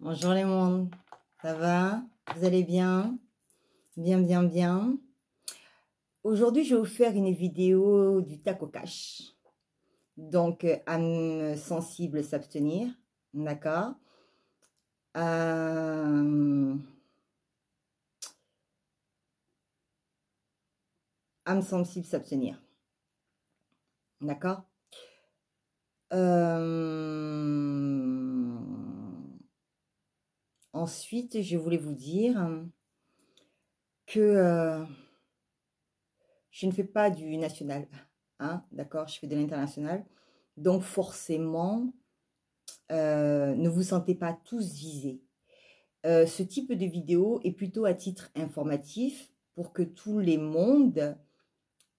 Bonjour les mondes, ça va? Vous allez bien? Bien, bien, bien. Aujourd'hui, je vais vous faire une vidéo du tac au cash. Donc, âme sensible s'abstenir, d'accord? Âme sensible s'abstenir, d'accord? Ensuite, je voulais vous dire que je ne fais pas du national, hein, d'accord? Je fais de l'international. Donc, forcément, ne vous sentez pas tous visés. Ce type de vidéo est plutôt à titre informatif pour que tous les mondes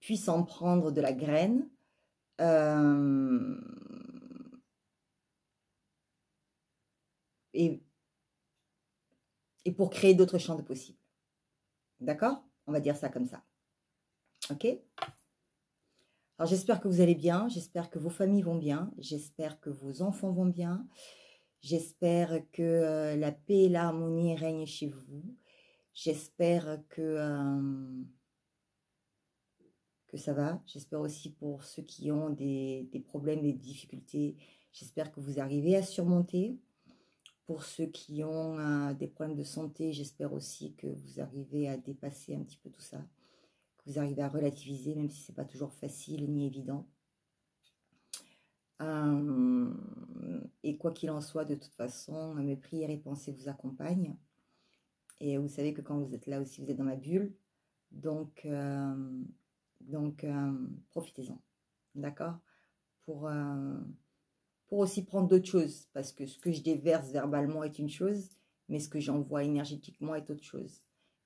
puissent en prendre de la graine. Et pour créer d'autres champs de possibles. D'accord? On va dire ça comme ça. Ok? Alors j'espère que vous allez bien, j'espère que vos familles vont bien, j'espère que vos enfants vont bien, j'espère que la paix et l'harmonie règnent chez vous, j'espère que ça va, j'espère aussi pour ceux qui ont des problèmes, des difficultés, j'espère que vous arrivez à surmonter. Pour ceux qui ont des problèmes de santé, j'espère aussi que vous arrivez à dépasser un petit peu tout ça, que vous arrivez à relativiser, même si ce n'est pas toujours facile ni évident. Et quoi qu'il en soit, de toute façon, mes prières et pensées vous accompagnent. Et vous savez que quand vous êtes là aussi, vous êtes dans ma bulle. Donc profitez-en, d'accord, pour aussi prendre d'autres choses, parce que ce que je déverse verbalement est une chose, mais ce que j'envoie énergétiquement est autre chose.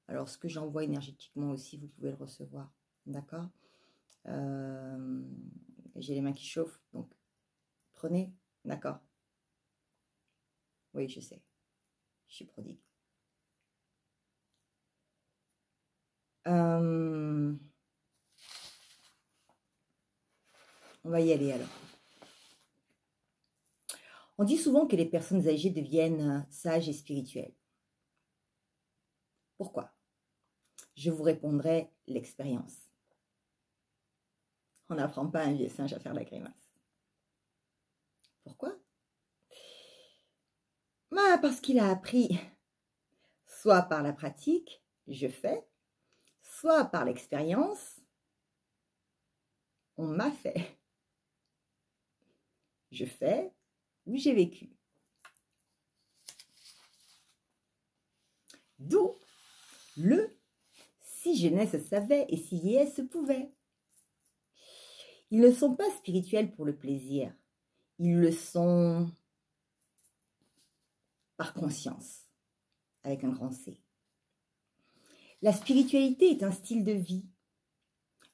Alors, ce que j'envoie énergétiquement aussi, vous pouvez le recevoir, d'accord? J'ai les mains qui chauffent, donc prenez, d'accord? Oui, je sais, je suis prodigue. On va y aller alors. On dit souvent que les personnes âgées deviennent sages et spirituelles. Pourquoi? Je vous répondrai l'expérience. On n'apprend pas à un vieux singe à faire la grimace. Pourquoi? Bah, parce qu'il a appris, soit par la pratique, je fais, soit par l'expérience, on m'a fait. Je fais ou j'ai vécu. D'où le si jeunesse savait et si vieillesse pouvait. Ils ne sont pas spirituels pour le plaisir. Ils le sont par conscience, avec un grand C. La spiritualité est un style de vie,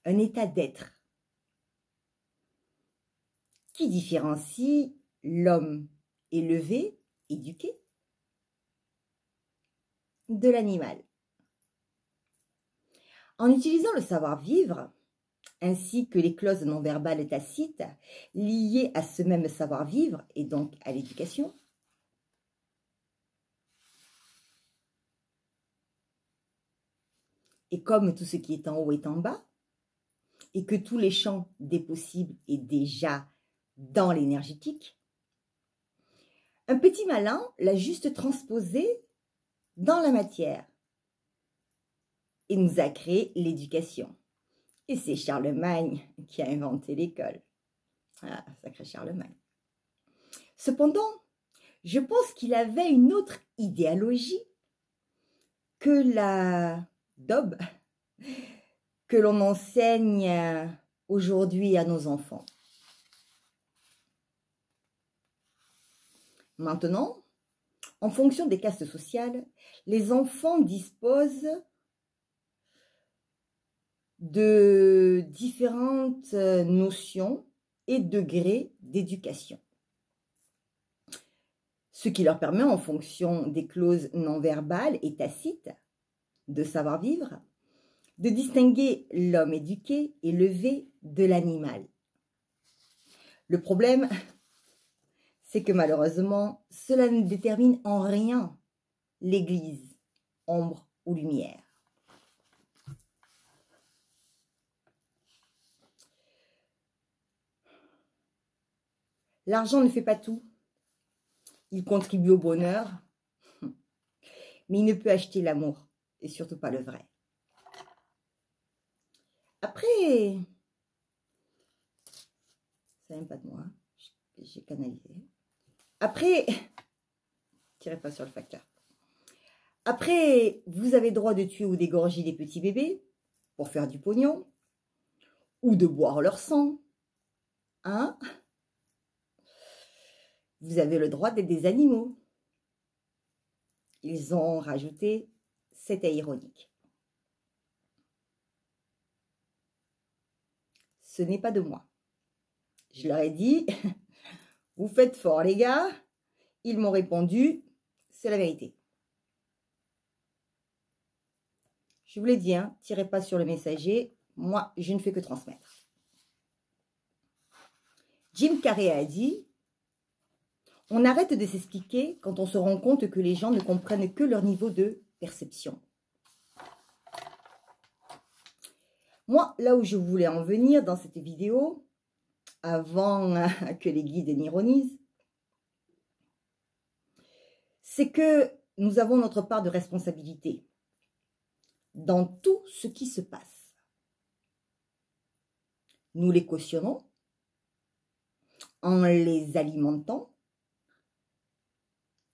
un état d'être qui différencie l'homme élevé, éduqué, de l'animal. En utilisant le savoir-vivre, ainsi que les clauses non verbales et tacites liées à ce même savoir-vivre et donc à l'éducation, et comme tout ce qui est en haut est en bas, et que tous les champs des possibles est déjà dans l'énergétique, un petit malin l'a juste transposé dans la matière et nous a créé l'éducation. Et c'est Charlemagne qui a inventé l'école. Ah, sacré Charlemagne. Cependant, je pense qu'il avait une autre idéologie que la daube que l'on enseigne aujourd'hui à nos enfants. Maintenant, en fonction des castes sociales, les enfants disposent de différentes notions et degrés d'éducation. Ce qui leur permet, en fonction des clauses non verbales et tacites de savoir-vivre, de distinguer l'homme éduqué, élevé de l'animal. Le problème, c'est que malheureusement, cela ne détermine en rien l'Église, ombre ou lumière. L'argent ne fait pas tout. Il contribue au bonheur, mais il ne peut acheter l'amour, et surtout pas le vrai. Après, ça vient pas de moi, j'ai canalisé. Après, tirez pas sur le facteur. Après, vous avez droit de tuer ou d'égorger des petits bébés pour faire du pognon, ou de boire leur sang. Hein? Vous avez le droit d'être des animaux. Ils ont rajouté, c'était ironique. Ce n'est pas de moi. Je leur ai dit, vous faites fort les gars. Ils m'ont répondu, c'est la vérité. Je vous l'ai dit, hein, tirez pas sur le messager. Moi, je ne fais que transmettre. Jim Carrey a dit, on arrête de s'expliquer quand on se rend compte que les gens ne comprennent que leur niveau de perception. Moi, là où je voulais en venir dans cette vidéo, avant que les guides n'ironisent, c'est que nous avons notre part de responsabilité dans tout ce qui se passe. Nous les cautionnons en les alimentant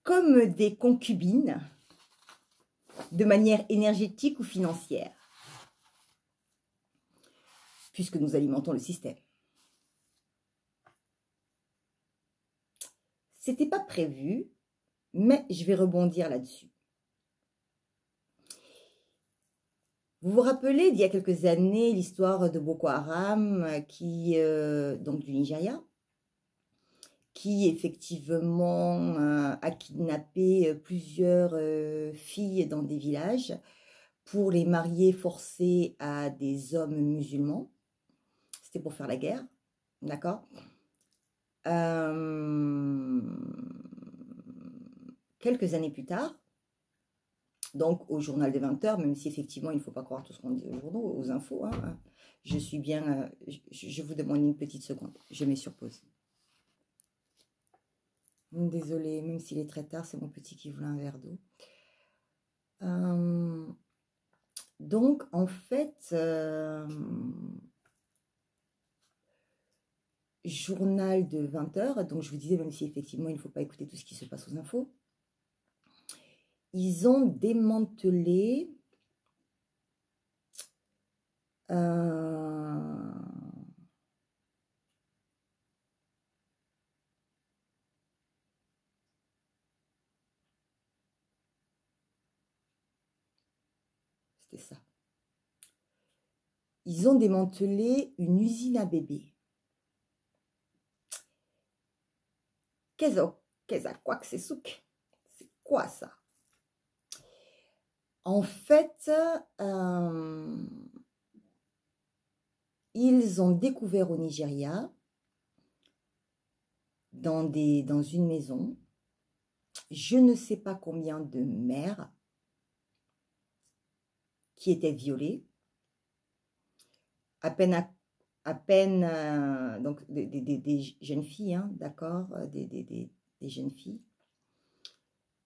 comme des concubines de manière énergétique ou financière, puisque nous alimentons le système. C'était pas prévu, mais je vais rebondir là-dessus. Vous vous rappelez d'il y a quelques années l'histoire de Boko Haram, donc du Nigeria, qui effectivement a kidnappé plusieurs filles dans des villages pour les marier forcées à des hommes musulmans. C'était pour faire la guerre, d'accord? Quelques années plus tard, donc au journal des 20h, même si effectivement il ne faut pas croire tout ce qu'on dit aux journaux, aux infos, hein, je suis bien, je vous demande une petite seconde, je mets sur pause. Désolée, même s'il est très tard, c'est mon petit qui voulait un verre d'eau. Donc en fait, journal de 20h, donc je vous disais, même si effectivement il ne faut pas écouter tout ce qui se passe aux infos, ils ont démantelé c'était ça. Ils ont démantelé une usine à bébés. Qu'est-ce quoi que c'est souk? C'est quoi ça? En fait, ils ont découvert au Nigeria, dans une maison, je ne sais pas combien de mères qui étaient violées, à peine donc des jeunes filles, hein, d'accord, des jeunes filles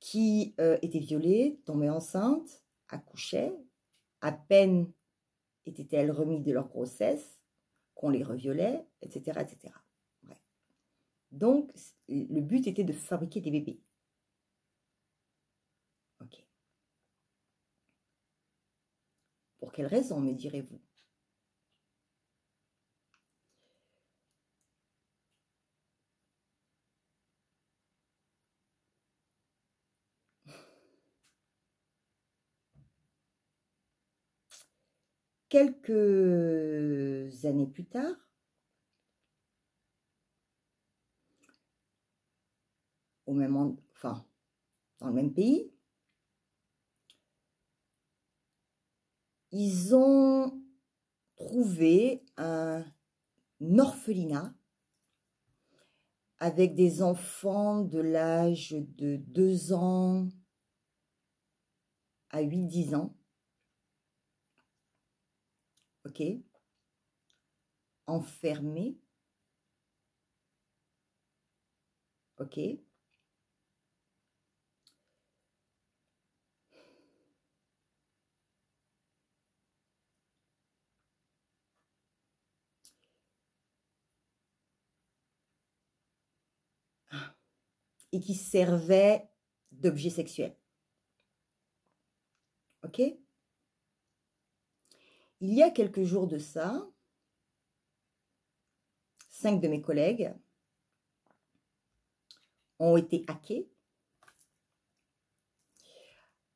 qui étaient violées, tombaient enceintes, accouchaient, à peine étaient-elles remises de leur grossesse, qu'on les reviolait, etc., etc. Bref. Donc, le but était de fabriquer des bébés. Ok. Pour quelle raison, me direz-vous? Quelques années plus tard, dans le même pays, ils ont trouvé un orphelinat avec des enfants de l'âge de 2 ans à 8-10 ans. Ok? Enfermés. Ok? Et qui servaient d'objet sexuel. Ok? Il y a quelques jours de ça, 5 de mes collègues ont été hackés.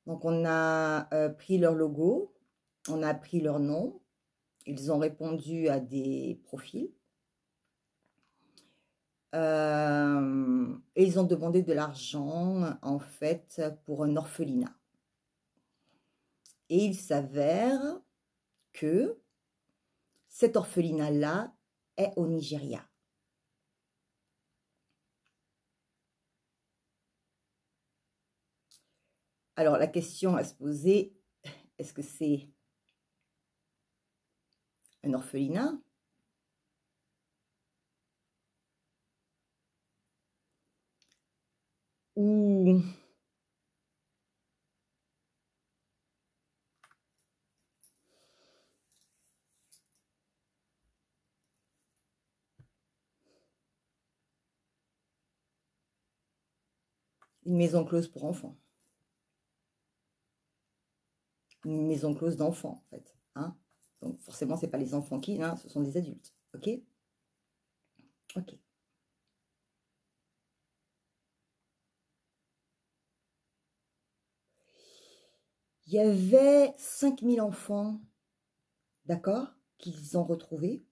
Donc, on a pris leur logo, on a pris leur nom, ils ont répondu à des profils. Et ils ont demandé de l'argent, en fait, pour un orphelinat. Et il s'avère que cet orphelinat-là est au Nigeria. Alors, la question à se poser, est-ce que c'est un orphelinat ou une maison close pour enfants? Une maison close d'enfants, en fait. Hein. Donc, forcément, ce n'est pas les enfants qui, hein, ce sont des adultes. OK? OK. Il y avait 5000 enfants, d'accord, qu'ils ont retrouvés.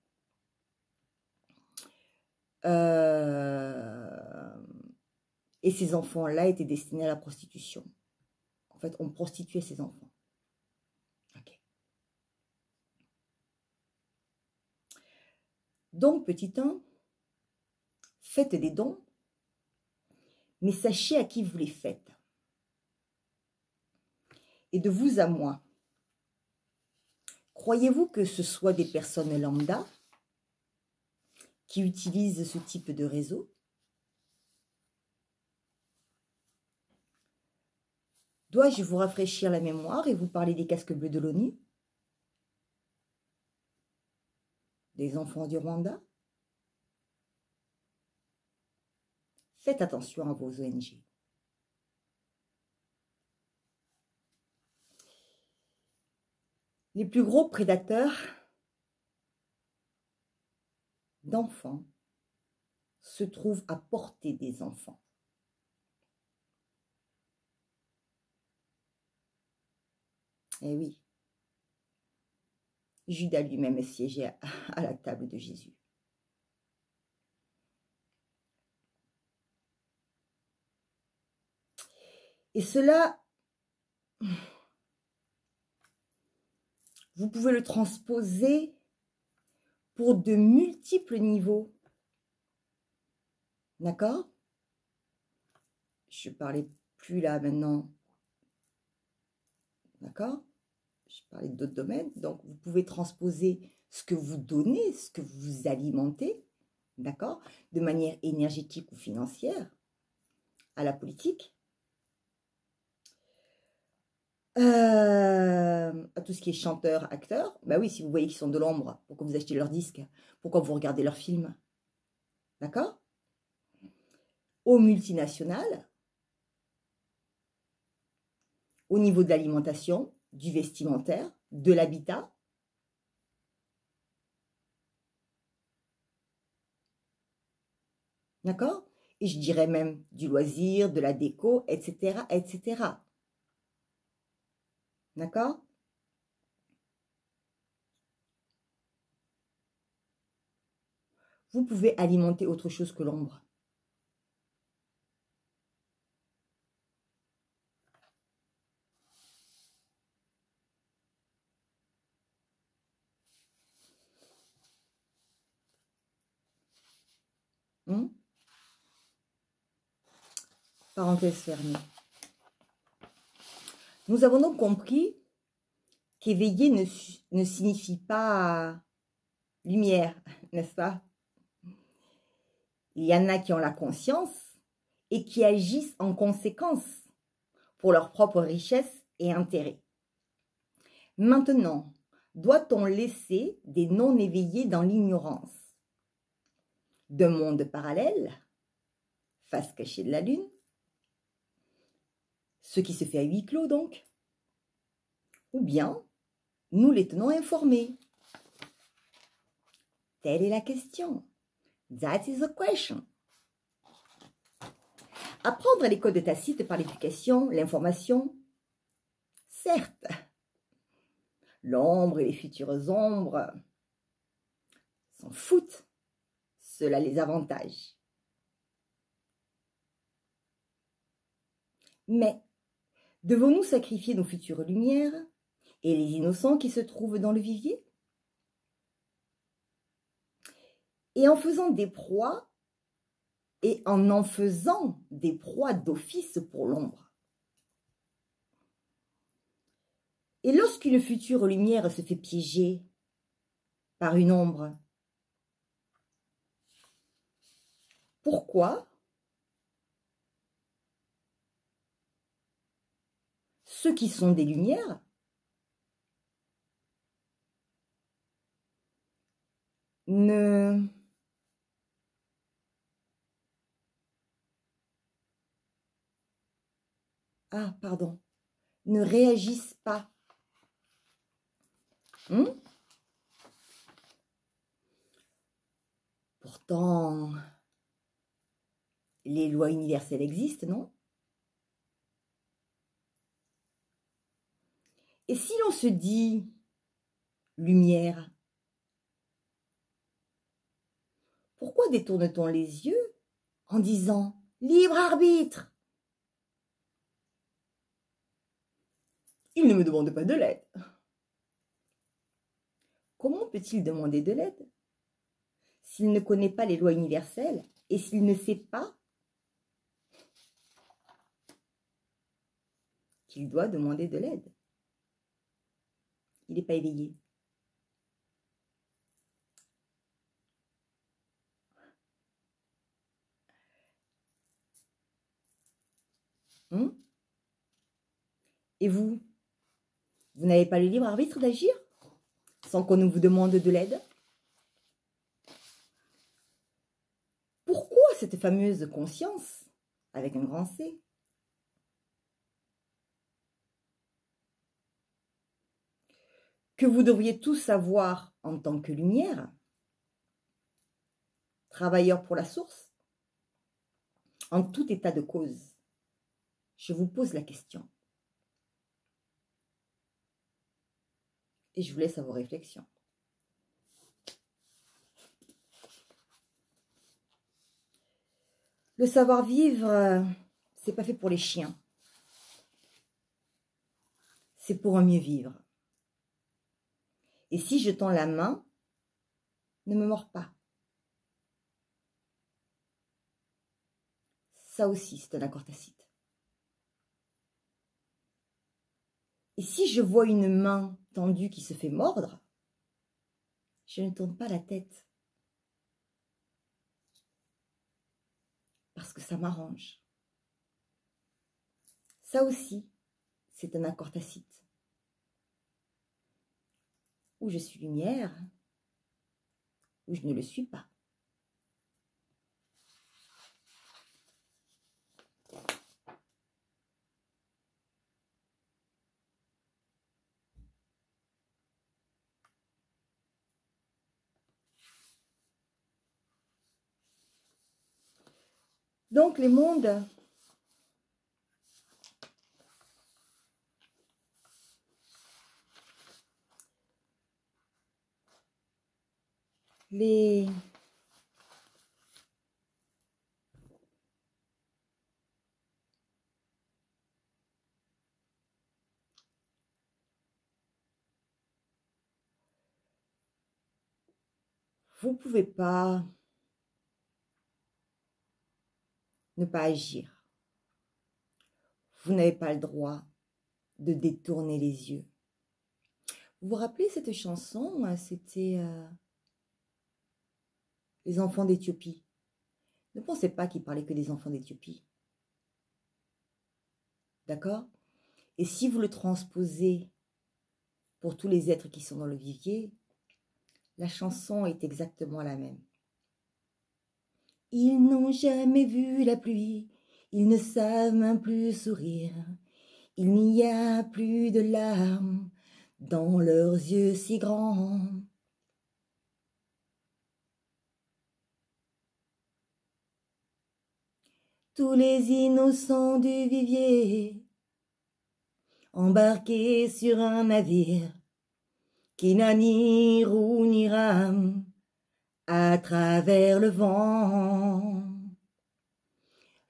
Et ces enfants-là étaient destinés à la prostitution. En fait, on prostituait ces enfants. Okay. Donc, petit 1, faites des dons, mais sachez à qui vous les faites. Et de vous à moi, croyez-vous que ce soit des personnes lambda qui utilisent ce type de réseau? Dois-je vous rafraîchir la mémoire et vous parler des casques bleus de l'ONU? Des enfants du Rwanda? Faites attention à vos ONG. Les plus gros prédateurs d'enfants se trouvent à portée des enfants. Eh oui, Judas lui-même siégeait à la table de Jésus. Et cela, vous pouvez le transposer pour de multiples niveaux. D'accord? Je ne parlais plus là maintenant. D'accord? Je parlais d'autres domaines. Donc, vous pouvez transposer ce que vous donnez, ce que vous alimentez, d'accord? De manière énergétique ou financière, à la politique. À tout ce qui est chanteur, acteur. Bah oui, si vous voyez qu'ils sont de l'ombre, pourquoi vous achetez leurs disques? Pourquoi vous regardez leurs films? D'accord? Aux multinationales, au niveau de l'alimentation, du vestimentaire, de l'habitat. D'accord? Et je dirais même du loisir, de la déco, etc., etc. D'accord? Vous pouvez alimenter autre chose que l'ombre. Parenthèse fermée. Nous avons donc compris qu'éveiller ne signifie pas lumière, n'est-ce pas? Il y en a qui ont la conscience et qui agissent en conséquence pour leur propre richesse et intérêt. Maintenant, doit-on laisser des non-éveillés dans l'ignorance? D'un monde parallèle, face cachée de la Lune, ce qui se fait à huis clos donc, ou bien nous les tenons informés? Telle est la question. That is the question. Apprendre à l'école de Tacite par l'éducation, l'information, certes. L'ombre et les futures ombres s'en foutent. Cela les avantage. Mais devons-nous sacrifier nos futures lumières et les innocents qui se trouvent dans le vivier? Et en faisant des proies, et en faisant des proies d'office pour l'ombre. Et lorsqu'une future lumière se fait piéger par une ombre, pourquoi ceux qui sont des lumières ne réagissent pas? Pourtant, les lois universelles existent, non? Et si l'on se dit lumière, pourquoi détourne-t-on les yeux en disant libre arbitre? Il ne me demande pas de l'aide. Comment peut-il demander de l'aide s'il ne connaît pas les lois universelles et s'il ne sait pas qu'il doit demander de l'aide? Il n'est pas éveillé. Et vous n'avez pas le libre arbitre d'agir sans qu'on ne vous demande de l'aide? Pourquoi cette fameuse conscience, avec un grand C? Que vous devriez tous savoir en tant que lumière, travailleur pour la source, en tout état de cause. Je vous pose la question. Et je vous laisse à vos réflexions. Le savoir-vivre, c'est pas fait pour les chiens. C'est pour un mieux vivre. Et si je tends la main, ne me mords pas. Ça aussi, c'est un accord tacite. Et si je vois une main tendue qui se fait mordre, je ne tourne pas la tête. Parce que ça m'arrange. Ça aussi, c'est un accord tacite. Ou je suis lumière, ou je ne le suis pas. Donc les mondes vous ne pouvez pas ne pas agir. vous n'avez pas le droit de détourner les yeux. Vous vous rappelez cette chanson? C'était les enfants d'Éthiopie. Ne pensez pas qu'il parlait que des enfants d'Éthiopie. D'accord? Et si vous le transposez pour tous les êtres qui sont dans le vivier, la chanson est exactement la même. Ils n'ont jamais vu la pluie, ils ne savent même plus sourire. Il n'y a plus de larmes dans leurs yeux si grands. Tous les innocents du vivier, embarqués sur un navire, qui n'a ni roue ni rame, à travers le vent.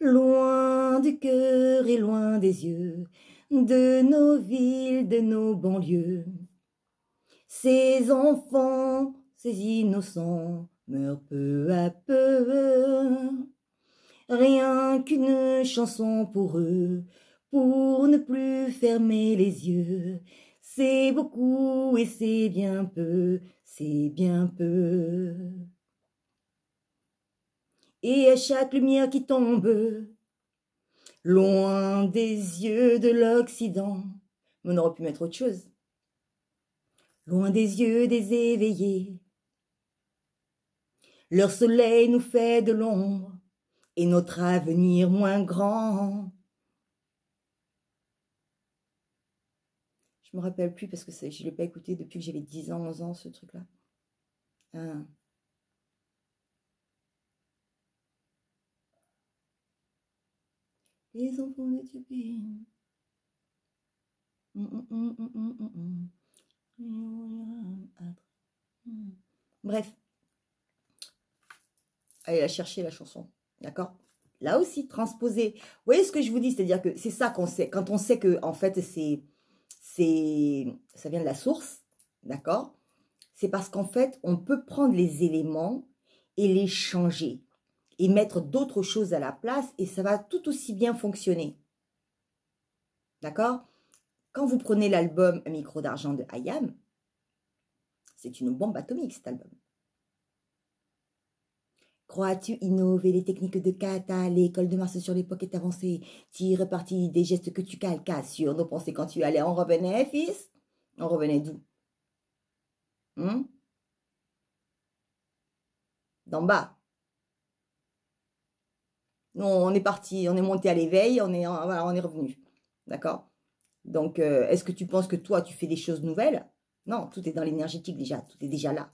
Loin du cœur et loin des yeux, de nos villes, de nos banlieues, ces enfants, ces innocents, meurent peu à peu. Rien qu'une chanson pour eux, pour ne plus fermer les yeux. C'est beaucoup et c'est bien peu, c'est bien peu. Et à chaque lumière qui tombe, loin des yeux de l'Occident, on aurait pu mettre autre chose. Loin des yeux des éveillés, leur soleil nous fait de l'ombre et notre avenir moins grand. Je me rappelle plus parce que je ne l'ai pas écouté depuis que j'avais 10 ans, 11 ans, ce truc-là. Les enfants d'Éthiopie. Bref. Allez la chercher, la chanson. D'accord? Là aussi, transposer. Vous voyez ce que je vous dis? C'est-à-dire que c'est ça qu'on sait. Quand on sait que, en fait, ça vient de la source. D'accord? C'est parce qu'en fait, on peut prendre les éléments et les changer. Et mettre d'autres choses à la place. Et ça va tout aussi bien fonctionner. D'accord? Quand vous prenez l'album Un micro d'argent de IAM, c'est une bombe atomique cet album. Crois-tu innover les techniques de kata? L'école de Mars sur l'époque est avancée. Tire parti des gestes que tu calques sur nos pensées quand tu allais. On revenait, fils? On revenait d'où? D'en bas. Non, on est parti, on est monté à l'éveil, voilà, on est revenu. D'accord? Donc, est-ce que tu penses que toi, tu fais des choses nouvelles? Non, tout est dans l'énergétique déjà, tout est déjà là.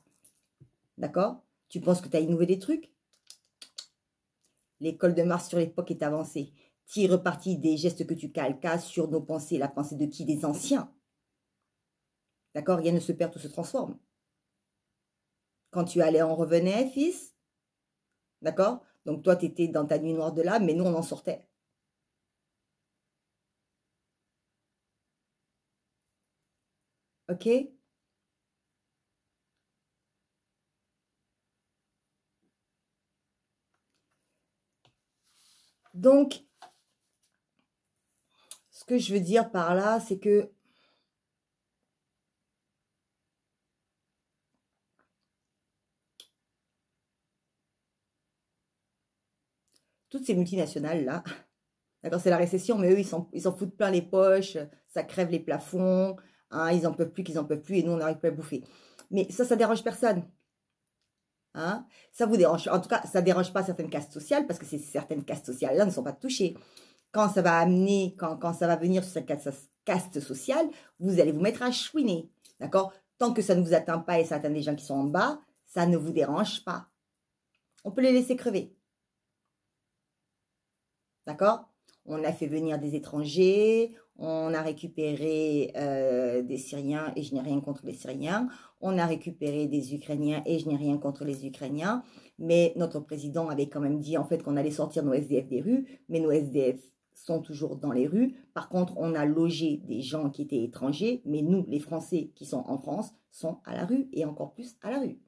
D'accord? Tu penses que tu as innové des trucs? L'école de Mars sur l'époque est avancée. Tire parti des gestes que tu calques sur nos pensées. La pensée de qui? Des anciens. D'accord? Rien ne se perd, tout se transforme. Quand tu allais, on revenait, fils. D'accord? Donc toi, tu étais dans ta nuit noire de l'âme, mais nous, on en sortait. Ok? Donc, ce que je veux dire par là, c'est que toutes ces multinationales-là, d'accord, c'est la récession, mais eux, ils s'en foutent plein les poches, ça crève les plafonds, hein, ils en peuvent plus, qu'ils en peuvent plus, et nous, on n'arrive plus à bouffer. Mais ça dérange personne. Hein? Ça vous dérange, en tout cas, ça ne dérange pas certaines castes sociales, parce que certaines castes sociales-là ne sont pas touchées. Quand ça va amener, quand ça va venir sur cette caste sociale, vous allez vous mettre à chouiner. D'accord? Tant que ça ne vous atteint pas et ça atteint des gens qui sont en bas, ça ne vous dérange pas. On peut les laisser crever. D'accord? On a fait venir des étrangers, on a récupéré des Syriens et je n'ai rien contre les Syriens. On a récupéré des Ukrainiens et je n'ai rien contre les Ukrainiens. Mais notre président avait quand même dit en fait qu'on allait sortir nos SDF des rues, mais nos SDF sont toujours dans les rues. Par contre, on a logé des gens qui étaient étrangers, mais nous, les Français qui sont en France, sont à la rue et encore plus à la rue.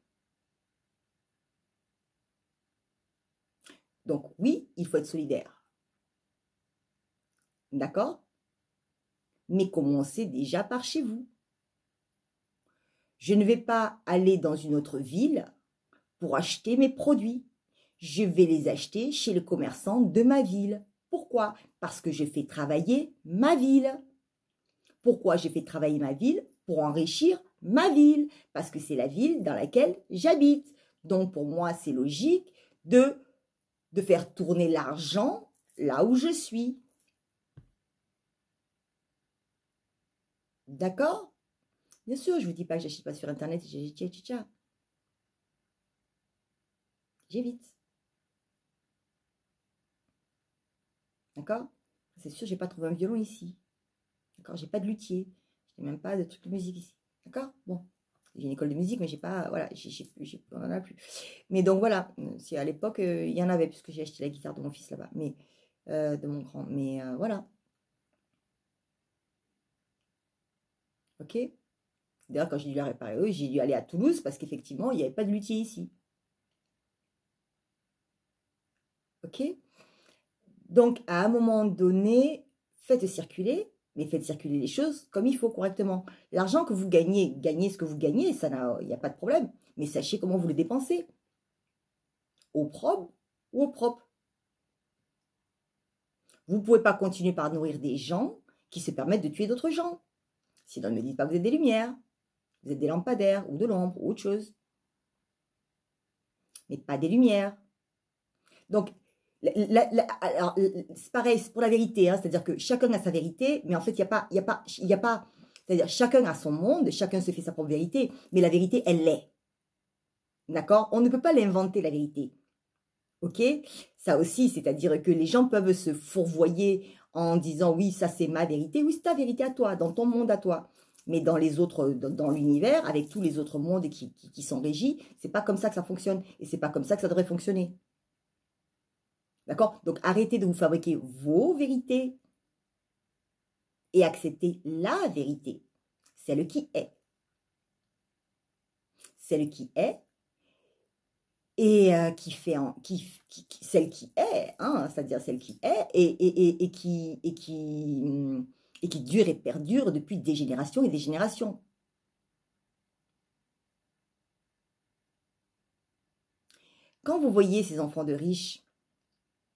Donc oui, il faut être solidaire. D'accord? mais commencez déjà par chez vous. Je ne vais pas aller dans une autre ville pour acheter mes produits. Je vais les acheter chez le commerçant de ma ville. Pourquoi? Parce que je fais travailler ma ville. Pourquoi je fais travailler ma ville? Pour enrichir ma ville. Parce que c'est la ville dans laquelle j'habite. Donc pour moi, c'est logique de faire tourner l'argent là où je suis. D'accord? Bien sûr, je ne vous dis pas que j'achète pas sur Internet et j'évite. D'accord? C'est sûr, je n'ai pas trouvé un violon ici. D'accord? J'ai pas de luthier. Je n'ai même pas de truc de musique ici. D'accord? Bon. J'ai une école de musique, mais j'ai pas. Voilà, on n'en a plus. Mais donc voilà, si à l'époque, il y en avait, puisque j'ai acheté la guitare de mon fils là-bas. Mais de mon grand. Mais voilà. Ok? D'ailleurs, quand j'ai dû la réparer, eux, j'ai dû aller à Toulouse parce qu'effectivement, il n'y avait pas de luthier ici. Ok? Donc, à un moment donné, faites circuler, mais faites circuler les choses comme il faut, correctement. L'argent que vous gagnez, gagnez ce que vous gagnez, il n'y a pas de problème. Mais sachez comment vous le dépensez. Au propre ou au propre. Vous ne pouvez pas continuer par nourrir des gens qui se permettent de tuer d'autres gens. Sinon, ne me dites pas que vous êtes des lumières, vous êtes des lampadaires ou de l'ombre ou autre chose. Mais pas des lumières. Donc, c'est pareil, c'est pour la vérité, hein, c'est-à-dire que chacun a sa vérité, mais en fait, il n'y a pas, c'est-à-dire chacun a son monde, chacun se fait sa propre vérité, mais la vérité, elle l'est. D'accord? On ne peut pas l'inventer, la vérité. Ok? Ça aussi, c'est-à-dire que les gens peuvent se fourvoyer en disant, oui, ça c'est ma vérité, oui, c'est ta vérité à toi, dans ton monde à toi. Mais dans les autres, dans l'univers, avec tous les autres mondes qui sont régis, c'est pas comme ça que ça fonctionne, et c'est pas comme ça que ça devrait fonctionner. D'accord? Donc, arrêtez de vous fabriquer vos vérités et acceptez la vérité, celle qui est. Celle qui est et celle qui est, hein, c'est-à-dire celle qui est et qui dure et perdure depuis des générations et des générations. Quand vous voyez ces enfants de riches,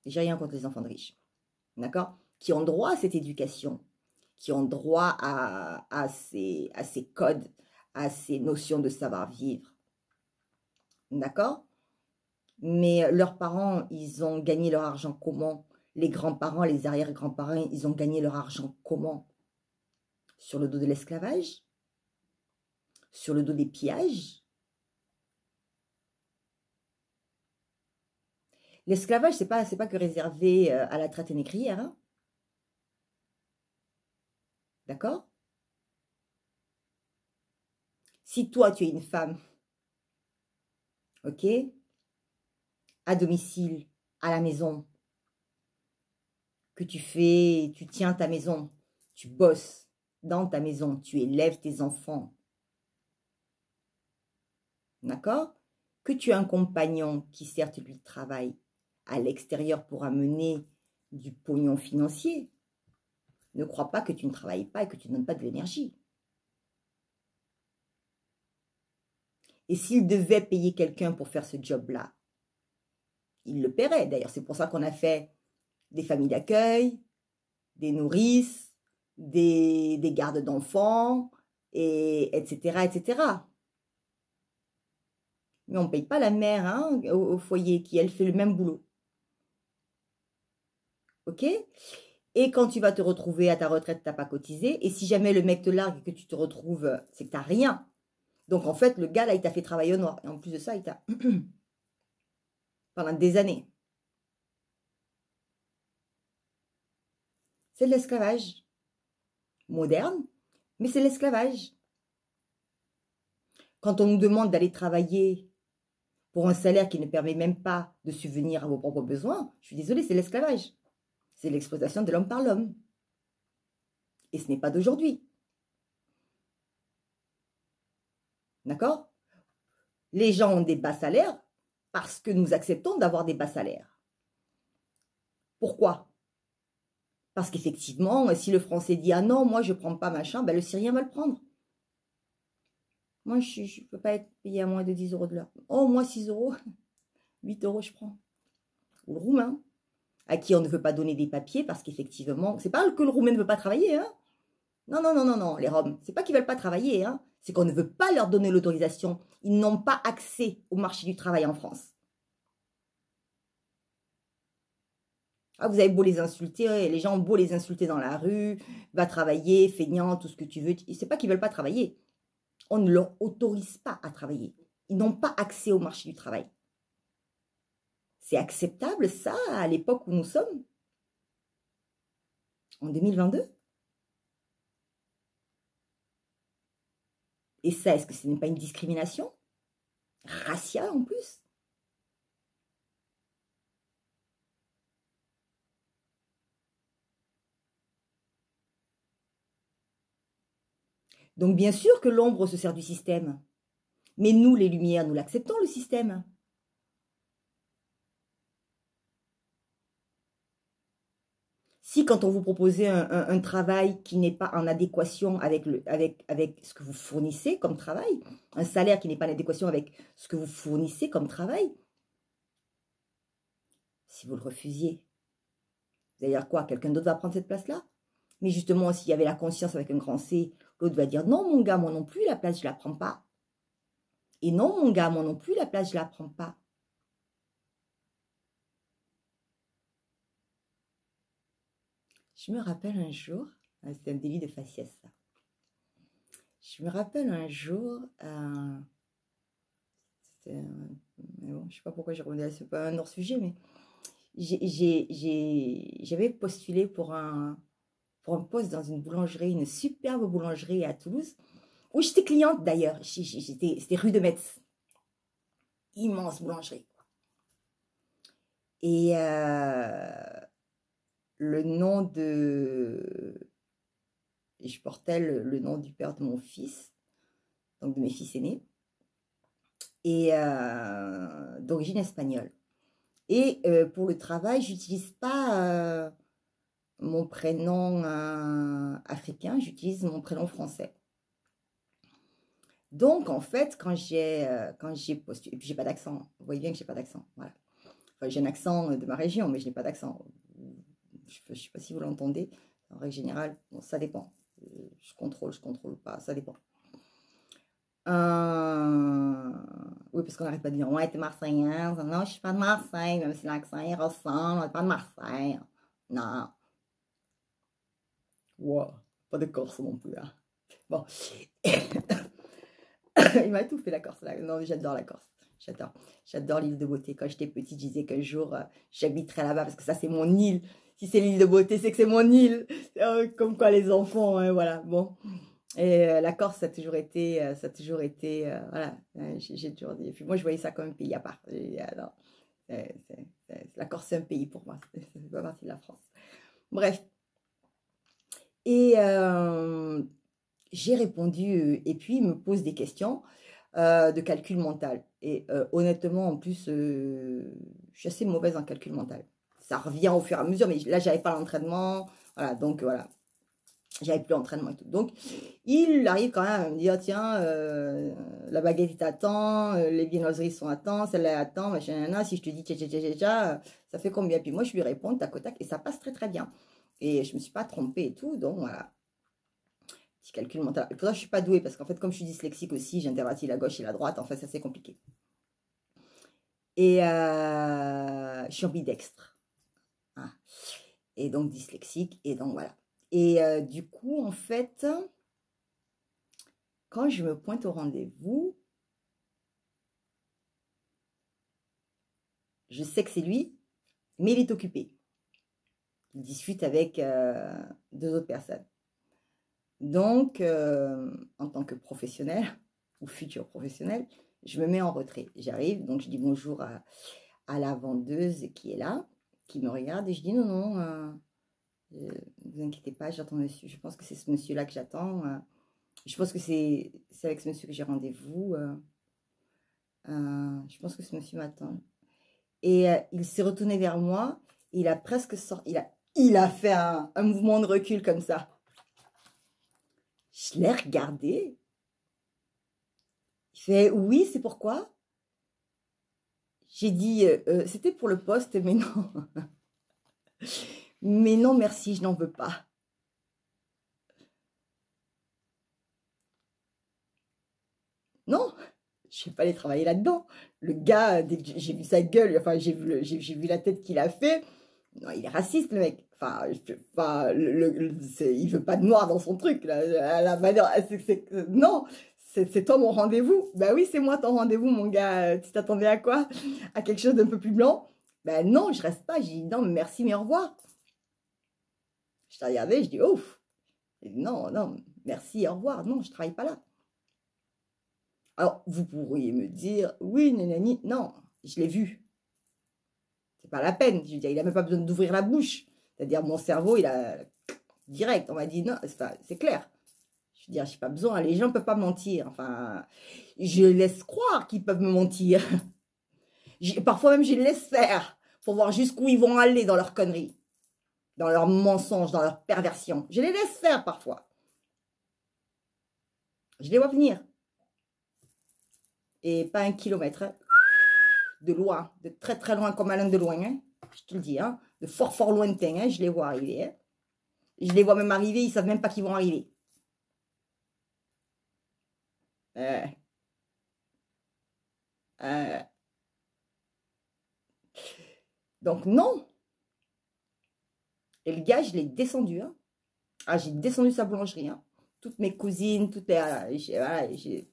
j'ai rien contre les enfants de riches, d'accord, qui ont droit à cette éducation, qui ont droit à ces codes, à ces notions de savoir-vivre. D'accord? Mais leurs parents, ils ont gagné leur argent comment? Les grands-parents, les arrière-grands-parents, ils ont gagné leur argent comment? Sur le dos de l'esclavage? Sur le dos des pillages? L'esclavage, c'est pas que réservé à la traite négrière, hein? D'accord? Si toi, tu es une femme, ok, à domicile, à la maison, que tu tiens ta maison, tu bosses dans ta maison, tu élèves tes enfants, d'accord? Que tu as un compagnon qui certes lui travaille à l'extérieur pour amener du pognon financier, ne crois pas que tu ne travailles pas et que tu ne donnes pas de l'énergie. Et s'il devait payer quelqu'un pour faire ce job-là, il le paierait. D'ailleurs, c'est pour ça qu'on a fait des familles d'accueil, des nourrices, des gardes d'enfants, etc., etc. Mais on ne paye pas la mère, hein, au foyer qui, elle, fait le même boulot. Ok? Et quand tu vas te retrouver à ta retraite, tu n'as pas cotisé. Et si jamais le mec te largue et que tu te retrouves, c'est que tu n'as rien. Donc, en fait, le gars, là, il t'a fait travailler au noir. Et en plus de ça, il t'a... pendant des années. C'est de l'esclavage. Moderne, mais c'est l'esclavage. Quand on nous demande d'aller travailler pour un salaire qui ne permet même pas de subvenir à vos propres besoins, je suis désolée, c'est l'esclavage. C'est l'exploitation de l'homme par l'homme. Et ce n'est pas d'aujourd'hui. D'accord? Les gens ont des bas salaires parce que nous acceptons d'avoir des bas salaires. Pourquoi? Parce qu'effectivement, si le Français dit « Ah non, moi je ne prends pas machin », ben, le Syrien va le prendre. Moi, je ne peux pas être payé à moins de 10 € de l'heure. Oh, moi 6 €, 8 € je prends. Ou le Roumain, à qui on ne veut pas donner des papiers parce qu'effectivement, c'est pas que le Roumain ne veut pas travailler, hein. Non, non, non, non, non, les Roms, c'est pas qu'ils veulent pas travailler, hein. C'est qu'on ne veut pas leur donner l'autorisation. Ils n'ont pas accès au marché du travail en France. Ah, vous avez beau les insulter, les gens ont beau les insulter dans la rue, va travailler, feignant, tout ce que tu veux. C'est pas qu'ils veulent pas travailler. On ne leur autorise pas à travailler. Ils n'ont pas accès au marché du travail. C'est acceptable, ça, à l'époque où nous sommes? En 2022? Et ça, est-ce que ce n'est pas une discrimination raciale en plus? Donc bien sûr que l'ombre se sert du système. Mais nous, les lumières, nous l'acceptons, le système. Si quand on vous proposait un travail qui n'est pas en adéquation avec ce que vous fournissez comme travail, un salaire qui n'est pas en adéquation avec ce que vous fournissez comme travail, si vous le refusiez, vous allez dire quoi? Quelqu'un d'autre va prendre cette place-là? Mais justement, s'il y avait la conscience avec un grand C, l'autre va dire non, mon gars, moi non plus, la place, je ne la prends pas. Et non, mon gars, moi non plus, la place, je ne la prends pas. Je me rappelle un jour, c'est un délit de faciès, ça. Je me rappelle un jour, mais bon, je ne sais pas pourquoi j'ai remis là, c'est pas un hors-sujet, mais j'avais postulé pour un poste dans une boulangerie, une superbe boulangerie à Toulouse, où j'étais cliente d'ailleurs, c'était rue de Metz, immense boulangerie. Et le nom de... Et je portais le nom du père de mon fils, donc de mes fils aînés, et d'origine espagnole. Et pour le travail, j'utilise pas mon prénom africain, j'utilise mon prénom français. Donc, en fait, quand j'ai postulé, et puis j'ai pas d'accent, vous voyez bien que j'ai pas d'accent, voilà. Enfin, j'ai un accent de ma région, mais je n'ai pas d'accent. Je ne sais pas si vous l'entendez. En règle générale, bon, ça dépend. Je contrôle pas, ça dépend. Oui, parce qu'on n'arrête pas de dire, ouais, t'es marseillaise. Non, je suis pas de Marseille, même si l'accent il ressemble, on n'est pas de Marseille. Non. Wow, pas de Corse non plus. Hein. Bon. Il m'a tout fait la Corse. Là. Non, j'adore la Corse. J'adore l'île de Beauté. Quand j'étais petite, je disais qu'un jour, j'habiterai là-bas parce que ça, c'est mon île. Si c'est l'île de Beauté, c'est que c'est mon île. Comme quoi les enfants, hein, voilà. Bon. Et la Corse, ça a toujours été, voilà. J'ai toujours dit. Et puis moi, je voyais ça comme un pays à part. Alors, la Corse, c'est un pays pour moi. Ça fait pas partie de la France. Bref. Et j'ai répondu, et puis il me pose des questions de calcul mental. Et honnêtement, en plus, je suis assez mauvaise en calcul mental. Ça revient au fur et à mesure, mais là, j'avais pas l'entraînement. Voilà, donc voilà. J'avais plus l'entraînement et tout. Donc, il arrive quand même à me dire, tiens, la baguette est à temps, les viennoiseries sont à temps, celle-là est à temps, machin, si je te dis tcha, ça fait combien? Puis moi, je lui réponds tac au tac, et ça passe très très bien. Et je me suis pas trompée et tout, donc voilà. Petit calcul mental. Et pour ça, je suis pas douée, parce qu'en fait, comme je suis dyslexique aussi, j'intervertis la gauche et la droite, en fait, c'est assez compliqué. Et je suis ambidextre. Hein. Et donc dyslexique, et donc voilà. Et du coup, en fait, quand je me pointe au rendez-vous, je sais que c'est lui, mais il est occupé. Il discute avec 2 autres personnes. Donc, en tant que professionnel, ou futur professionnel, je me mets en retrait. J'arrive, donc je dis bonjour à la vendeuse qui est là, qui me regarde, et je dis non, ne vous inquiétez pas, j'attends monsieur. Je pense que c'est ce monsieur-là que j'attends. Je pense que c'est avec ce monsieur que j'ai rendez-vous. Je pense que ce monsieur m'attend. Et il s'est retourné vers moi. Il a presque sorti. Il a fait un mouvement de recul comme ça. Je l'ai regardé. Il fait, oui, c'est pourquoi? J'ai dit, c'était pour le poste, mais non. Mais non, merci, je n'en veux pas. Non, je ne vais pas aller travailler là-dedans. Le gars, dès que j'ai vu sa gueule, enfin, j'ai vu la tête qu'il a fait. Non, il est raciste, le mec. Enfin, il veut pas de noir dans son truc. Là. Non, c'est toi mon rendez-vous. Ben oui, c'est moi ton rendez-vous, mon gars. Tu t'attendais à quoi? À quelque chose d'un peu plus blanc? Ben non, je reste pas. J'ai dit non, merci, mais au revoir. Je t'ai regardé, je dis ouf. Non, non, merci, au revoir. Non, je travaille pas là. Alors, vous pourriez me dire, oui, nanani. Non, je l'ai vu. C'est pas la peine. Je veux dire, il n'a même pas besoin d'ouvrir la bouche. C'est-à-dire, mon cerveau, il a direct. On m'a dit, non, c'est clair. Je veux dire, je n'ai pas besoin. Les gens ne peuvent pas mentir. Enfin, je laisse croire qu'ils peuvent me mentir. Parfois même, je les laisse faire pour voir jusqu'où ils vont aller dans leurs conneries, dans leurs mensonges, dans leurs perversions. Je les laisse faire parfois. Je les vois venir. Et pas 1 kilomètre. Hein. De loin, de très très loin, comme Alain de loin. Hein. Je te le dis, hein. De fort fort lointain. Hein. Je les vois arriver. Hein. Je les vois même arriver, ils ne savent même pas qu'ils vont arriver. Donc non. Et le gars, je l'ai descendu. Hein. Ah, j'ai descendu sa boulangerie. Hein. Toutes mes cousines, toutes les...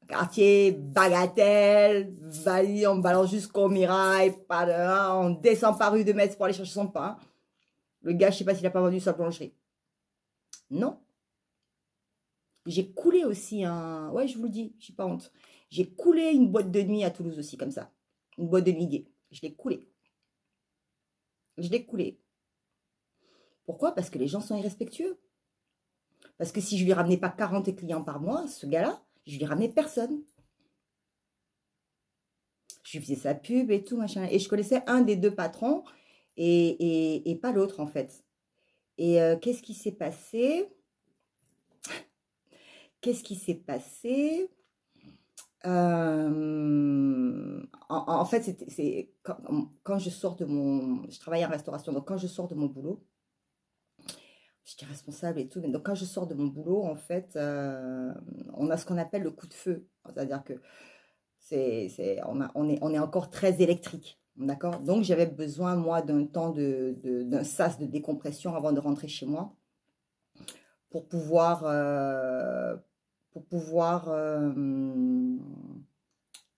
quartier, bagatelle, valide, on balance jusqu'au Mirail, pas de, hein, on descend par rue de Metz pour aller chercher son pain. Le gars, je ne sais pas s'il n'a pas vendu sa boulangerie. Non. J'ai coulé aussi un... Ouais, je vous le dis, je n'ai pas honte. J'ai coulé une boîte de nuit à Toulouse aussi, comme ça. Une boîte de nuit gay. Je l'ai coulée. Je l'ai coulée. Pourquoi? Parce que les gens sont irrespectueux. Parce que si je lui ramenais pas 40 clients par mois, ce gars-là, je lui ramenais personne. Je lui faisais sa pub et tout, machin. Et je connaissais un des deux patrons et pas l'autre, en fait. Et qu'est-ce qui s'est passé? Qu'est-ce qui s'est passé? En fait, c'est quand je sors de mon... Je travaille en restauration, donc quand je sors de mon boulot, j'étais responsable et tout, mais donc quand je sors de mon boulot, en fait, on a ce qu'on appelle le coup de feu. C'est-à-dire que on est encore très électrique, d'accord? Donc, j'avais besoin, moi, d'un temps d'un sas de décompression avant de rentrer chez moi pour pouvoir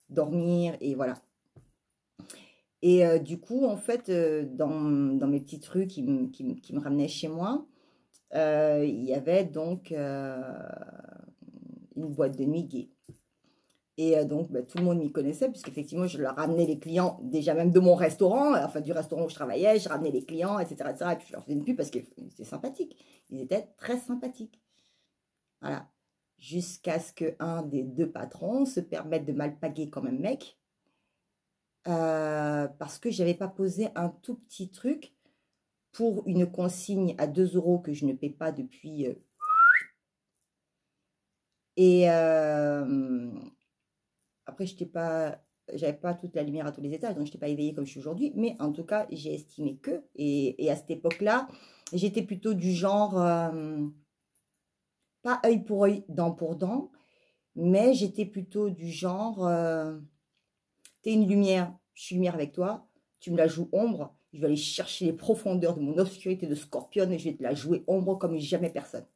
dormir et voilà. Et du coup, en fait, dans mes petites rues qui me ramenaient chez moi, il y avait donc une boîte de nuit gay. Et donc, bah, tout le monde m'y connaissait, puisqu'effectivement, je leur ramenais les clients, déjà même de mon restaurant, enfin du restaurant où je travaillais, je ramenais les clients, etc., etc. Et puis, je leur faisais une pub parce que c'était sympathique. Ils étaient très sympathiques. Voilà. Jusqu'à ce qu'un des deux patrons se permette de m'alpaguer comme un mec, parce que je n'avais pas posé un tout petit truc pour une consigne à 2 € que je ne paie pas depuis... Et après, j'avais pas toute la lumière à tous les étages, donc je n'étais pas éveillée comme je suis aujourd'hui. Mais en tout cas, j'ai estimé que, et à cette époque-là, j'étais plutôt du genre, pas œil pour œil, dent pour dent, mais j'étais plutôt du genre, t'es une lumière, je suis lumière avec toi, tu me la joues ombre, je vais aller chercher les profondeurs de mon obscurité de scorpion et je vais te la jouer ombre comme jamais personne.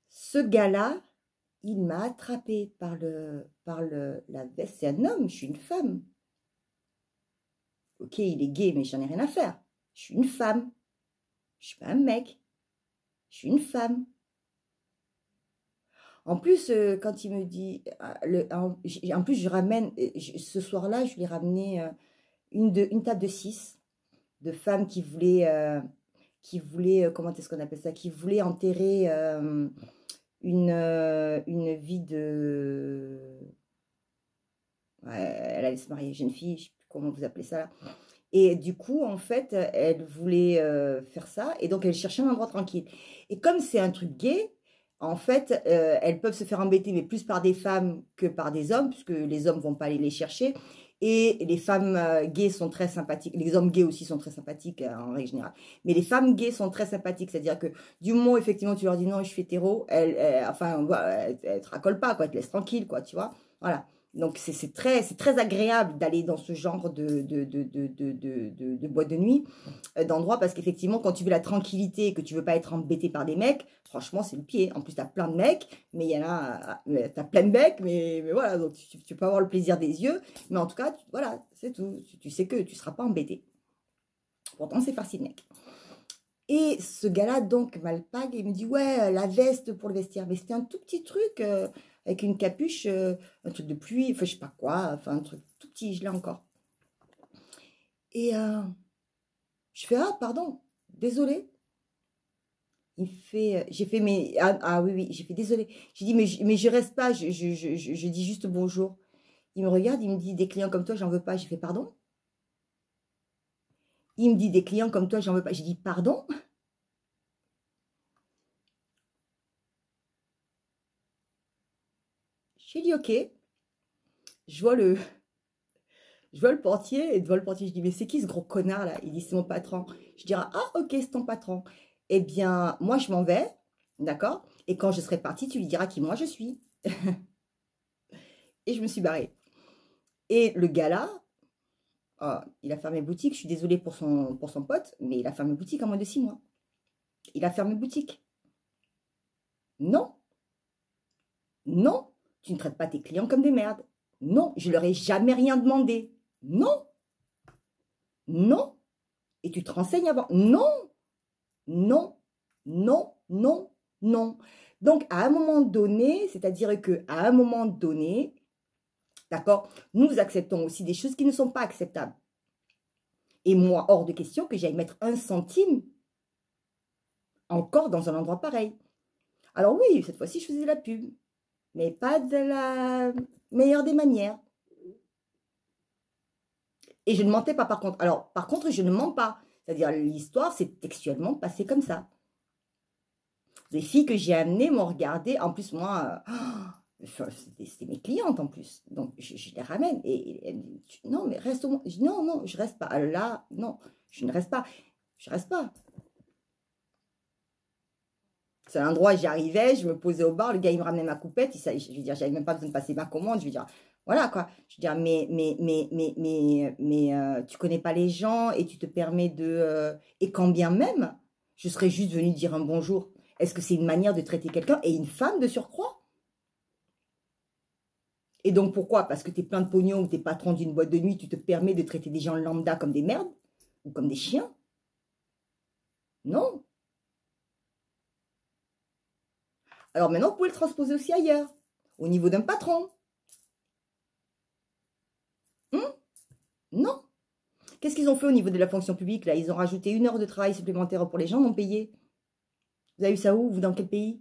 Ce gars-là, il m'a attrapée par la veste. C'est un homme, je suis une femme. Ok, il est gay, mais j'en ai rien à faire. Je suis une femme. Je suis pas un mec. Je suis une femme. En plus, quand il me dit... en plus, je ramène... ce soir-là, je lui ai ramené une table de 6 de femmes qui voulaient, comment est-ce qu'on appelle ça? Qui voulaient enterrer une vie Elle allait se marier, jeune fille, je sais plus comment vous appelez ça là. Et du coup, en fait, elle voulait faire ça. Et donc, elle cherchait un endroit tranquille. Et comme c'est un truc gay, en fait, elles peuvent se faire embêter, mais plus par des femmes que par des hommes, puisque les hommes vont pas aller les chercher. Et les femmes gays sont très sympathiques. Les hommes gays aussi sont très sympathiques en règle générale. Mais les femmes gays sont très sympathiques. C'est-à-dire que du moment où, effectivement, tu leur dis non, je suis hétéro, enfin, elles te racolent pas, quoi. Elles te laissent tranquille, quoi, tu vois. Voilà. Donc, c'est très agréable d'aller dans ce genre de boîte de nuit, d'endroit, parce qu'effectivement, quand tu veux la tranquillité et que tu veux pas être embêté par des mecs, franchement, c'est le pied. En plus, tu as plein de mecs, mais il y en a, tu as plein de mecs, mais voilà, donc tu peux avoir le plaisir des yeux, mais en tout cas, voilà, c'est tout. Tu sais que tu seras pas embêté. Pourtant, c'est farci de mecs. Et ce gars-là, donc, m'alpague, il me dit, ouais, la veste pour le vestiaire. Mais c'était un tout petit truc avec une capuche, un truc de pluie, enfin, je sais pas quoi, enfin, un truc tout petit, je l'ai encore. Et je fais, ah, pardon, désolé. Il fait, j'ai fait, mais, oui, oui, j'ai fait, désolé. J'ai dit, mais je reste pas, je dis juste bonjour. Il me regarde, il me dit, des clients comme toi, j'en veux pas. J'ai fait, pardon? Il me dit, des clients comme toi, j'en veux pas. J'ai dit, pardon? J'ai dit, ok. Je vois le portier, et devant le portier, je dis, mais c'est qui ce gros connard là? Il dit, c'est mon patron. Je dirais, ah ok, c'est ton patron. Eh bien, moi je m'en vais, d'accord? Et quand je serai partie, tu lui diras qui moi je suis. Et je me suis barrée. Et le gars là, il a fermé boutique, je suis désolée pour son pote, mais il a fermé boutique en moins de 6 mois. Il a fermé boutique. Non, non, tu ne traites pas tes clients comme des merdes. Non, je leur ai jamais rien demandé. Non, non. Et tu te renseignes avant. Non, non, non, non, non. Donc, à un moment donné, c'est-à-dire qu'à un moment donné, d'accord, nous acceptons aussi des choses qui ne sont pas acceptables. Et moi, hors de question que j'aille mettre 1 centime encore dans un endroit pareil. Alors oui, cette fois-ci, je faisais de la pub, mais pas de la meilleure des manières. Et je ne mentais pas, par contre. Alors, par contre, je ne mens pas. C'est-à-dire, l'histoire s'est textuellement passée comme ça. Les filles que j'ai amenées m'ont regardé. En plus, moi, c'était mes clientes en plus. Donc, je les ramène. Et elles me disent, non, mais reste au moins. Je dis, non, non, je reste pas. Là, non, je ne reste pas. Je reste pas. C'est un endroit, j'y arrivais, je me posais au bar, le gars, il me ramenait ma coupette. Je veux dire, j'avais même pas besoin de passer ma commande. Je veux dire, voilà quoi. Je veux dire, mais tu connais pas les gens et tu te permets de. Et quand bien même, je serais juste venue dire un bonjour. Est-ce que c'est une manière de traiter quelqu'un et une femme de surcroît? Et donc pourquoi? Parce que tu es plein de pognon ou tu es patron d'une boîte de nuit, tu te permets de traiter des gens lambda comme des merdes ou comme des chiens? Non. Alors maintenant, vous pouvez le transposer aussi ailleurs, au niveau d'un patron. Non. Qu'est-ce qu'ils ont fait au niveau de la fonction publique là? Ils ont rajouté 1 heure de travail supplémentaire pour les gens non payés. Vous avez eu ça où? Vous dans quel pays?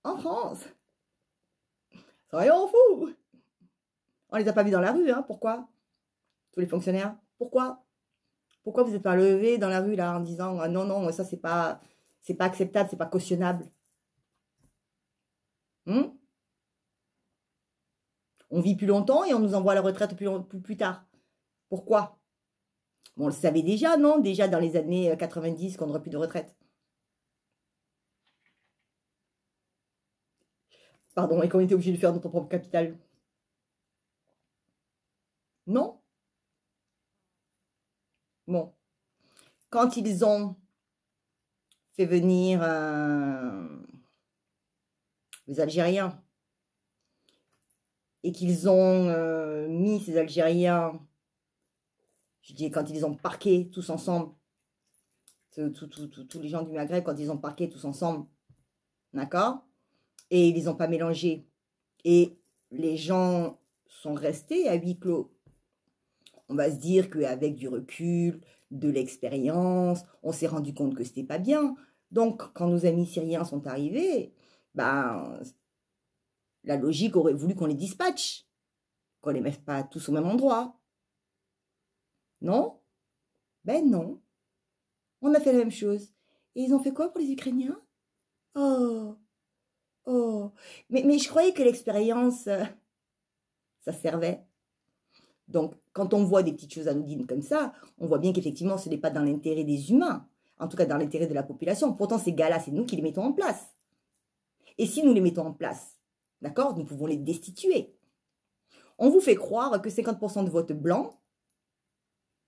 En France. Soyons fous. On les a pas vus dans la rue, hein? Pourquoi? Tous les fonctionnaires. Pourquoi? Pourquoi vous n'êtes pas levés dans la rue là en disant non, non, ça c'est pas acceptable, c'est pas cautionnable. On vit plus longtemps et on nous envoie à la retraite plus tard. Pourquoi? Bon, on le savait déjà, non? Déjà dans les années 90 qu'on n'aurait plus de retraite. Pardon, et qu'on était obligé de faire notre propre capital. Non? Bon. Quand ils ont fait venir les Algériens et qu'ils ont mis ces Algériens, je dis quand ils ont parqué tous ensemble, tous les gens du Maghreb, quand ils ont parqué tous ensemble, d'accord? Et ils les ont pas mélangés. Et les gens sont restés à huis clos. On va se dire qu'avec du recul, de l'expérience, on s'est rendu compte que c'était pas bien. Donc, quand nos amis syriens sont arrivés, ben, la logique aurait voulu qu'on les dispatche. qu'on les mette pas tous au même endroit. Non? Ben non. On a fait la même chose. Et ils ont fait quoi pour les Ukrainiens? Oh, oh. Mais je croyais que l'expérience, ça servait. Donc, quand on voit des petites choses anodines comme ça, on voit bien qu'effectivement, ce n'est pas dans l'intérêt des humains, en tout cas dans l'intérêt de la population. Pourtant, ces gars-là, c'est nous qui les mettons en place. Et si nous les mettons en place, d'accord, nous pouvons les destituer. On vous fait croire que 50% de vote blanc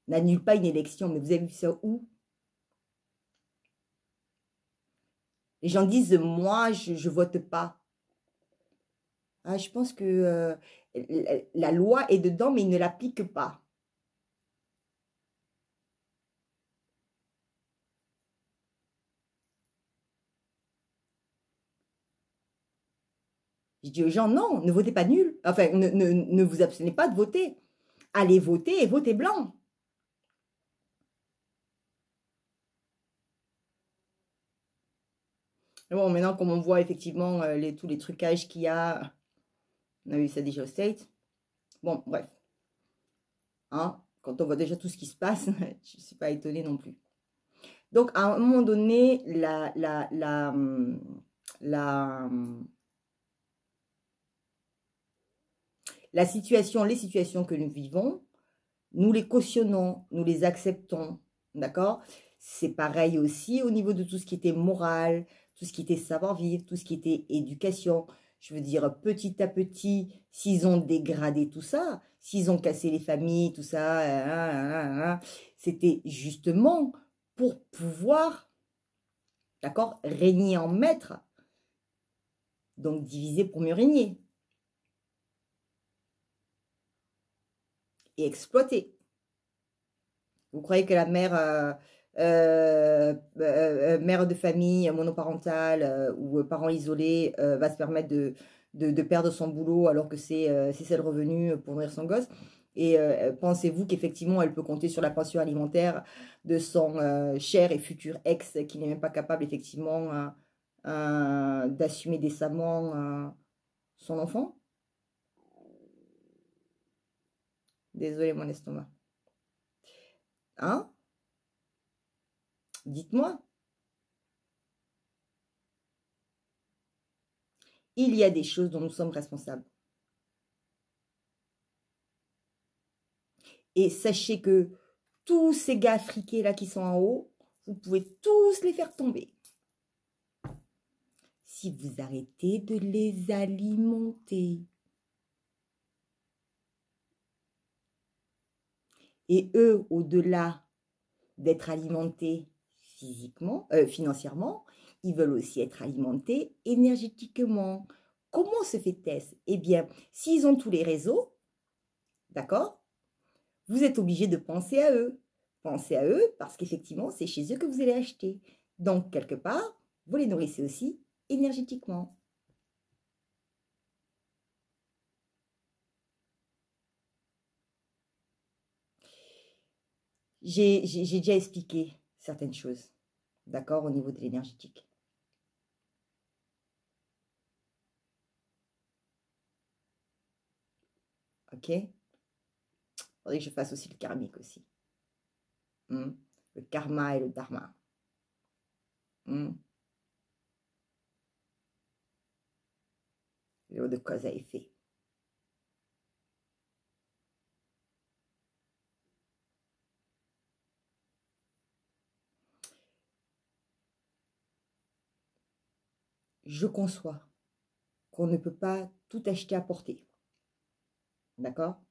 n'annule pas une élection, mais vous avez vu ça où? Les gens disent, moi, je vote pas. Ah, je pense que la loi est dedans, mais ils ne l'appliquent pas. Je dis aux gens, non, ne votez pas nul. Enfin, ne vous abstenez pas de voter. Allez voter et votez blanc. Bon, maintenant, comme on voit effectivement tous les trucages qu'il y a, on a vu ça déjà au States. Bon, bref. Hein, quand on voit déjà tout ce qui se passe, je ne suis pas étonnée non plus. Donc, à un moment donné, la situation, les situations que nous vivons, nous les cautionnons, nous les acceptons, d'accord? C'est pareil aussi au niveau de tout ce qui était moral, tout ce qui était savoir-vivre, tout ce qui était éducation. Je veux dire, petit à petit, s'ils ont dégradé tout ça, s'ils ont cassé les familles, tout ça, c'était justement pour pouvoir, d'accord, régner en maître. Donc, diviser pour mieux régner. Et exploiter. Vous croyez que la mère, mère de famille monoparentale ou parent isolé va se permettre de perdre son boulot alors que c'est seul revenu pour nourrir son gosse? Et pensez-vous qu'effectivement, elle peut compter sur la pension alimentaire de son cher et futur ex qui n'est même pas capable effectivement d'assumer décemment son enfant? Désolée, mon estomac. Hein? Dites-moi. Il y a des choses dont nous sommes responsables. Et sachez que tous ces gars friqués là qui sont en haut, vous pouvez tous les faire tomber. Si vous arrêtez de les alimenter. Et eux, au-delà d'être alimentés physiquement, financièrement, ils veulent aussi être alimentés énergétiquement. Comment se fait-ce? Eh bien, s'ils ont tous les réseaux, d'accord, vous êtes obligé de penser à eux. Pensez à eux parce qu'effectivement, c'est chez eux que vous allez acheter. Donc, quelque part, vous les nourrissez aussi énergétiquement. J'ai déjà expliqué certaines choses, d'accord, au niveau de l'énergétique. Ok? Il faudrait que je fasse aussi le karmique aussi. Le karma et le dharma. Le de cause à effet. Je conçois qu'on ne peut pas tout acheter à porter. D'accord?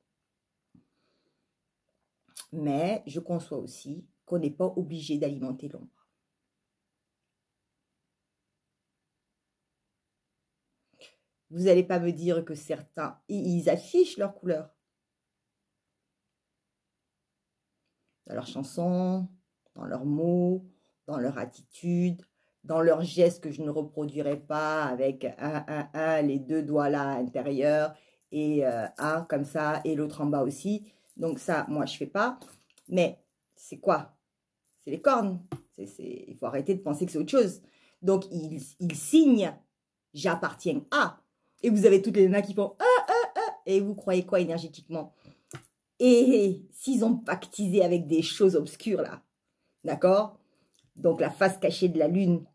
Mais je conçois aussi qu'on n'est pas obligé d'alimenter l'ombre. Vous n'allez pas me dire que certains, ils affichent leur couleur. Dans leurs chansons, dans leurs mots, dans leur attitude, dans leurs gestes que je ne reproduirai pas avec les deux doigts là à l'intérieur et un comme ça et l'autre en bas aussi. Donc ça, moi, je ne fais pas. Mais c'est quoi? C'est les cornes. Il faut arrêter de penser que c'est autre chose. Donc, ils signent « j'appartiens à ». Et vous avez toutes les nanas qui font Et vous croyez quoi énergétiquement? Et s'ils ont pactisé avec des choses obscures, là, d'accord? Donc, la face cachée de la lune,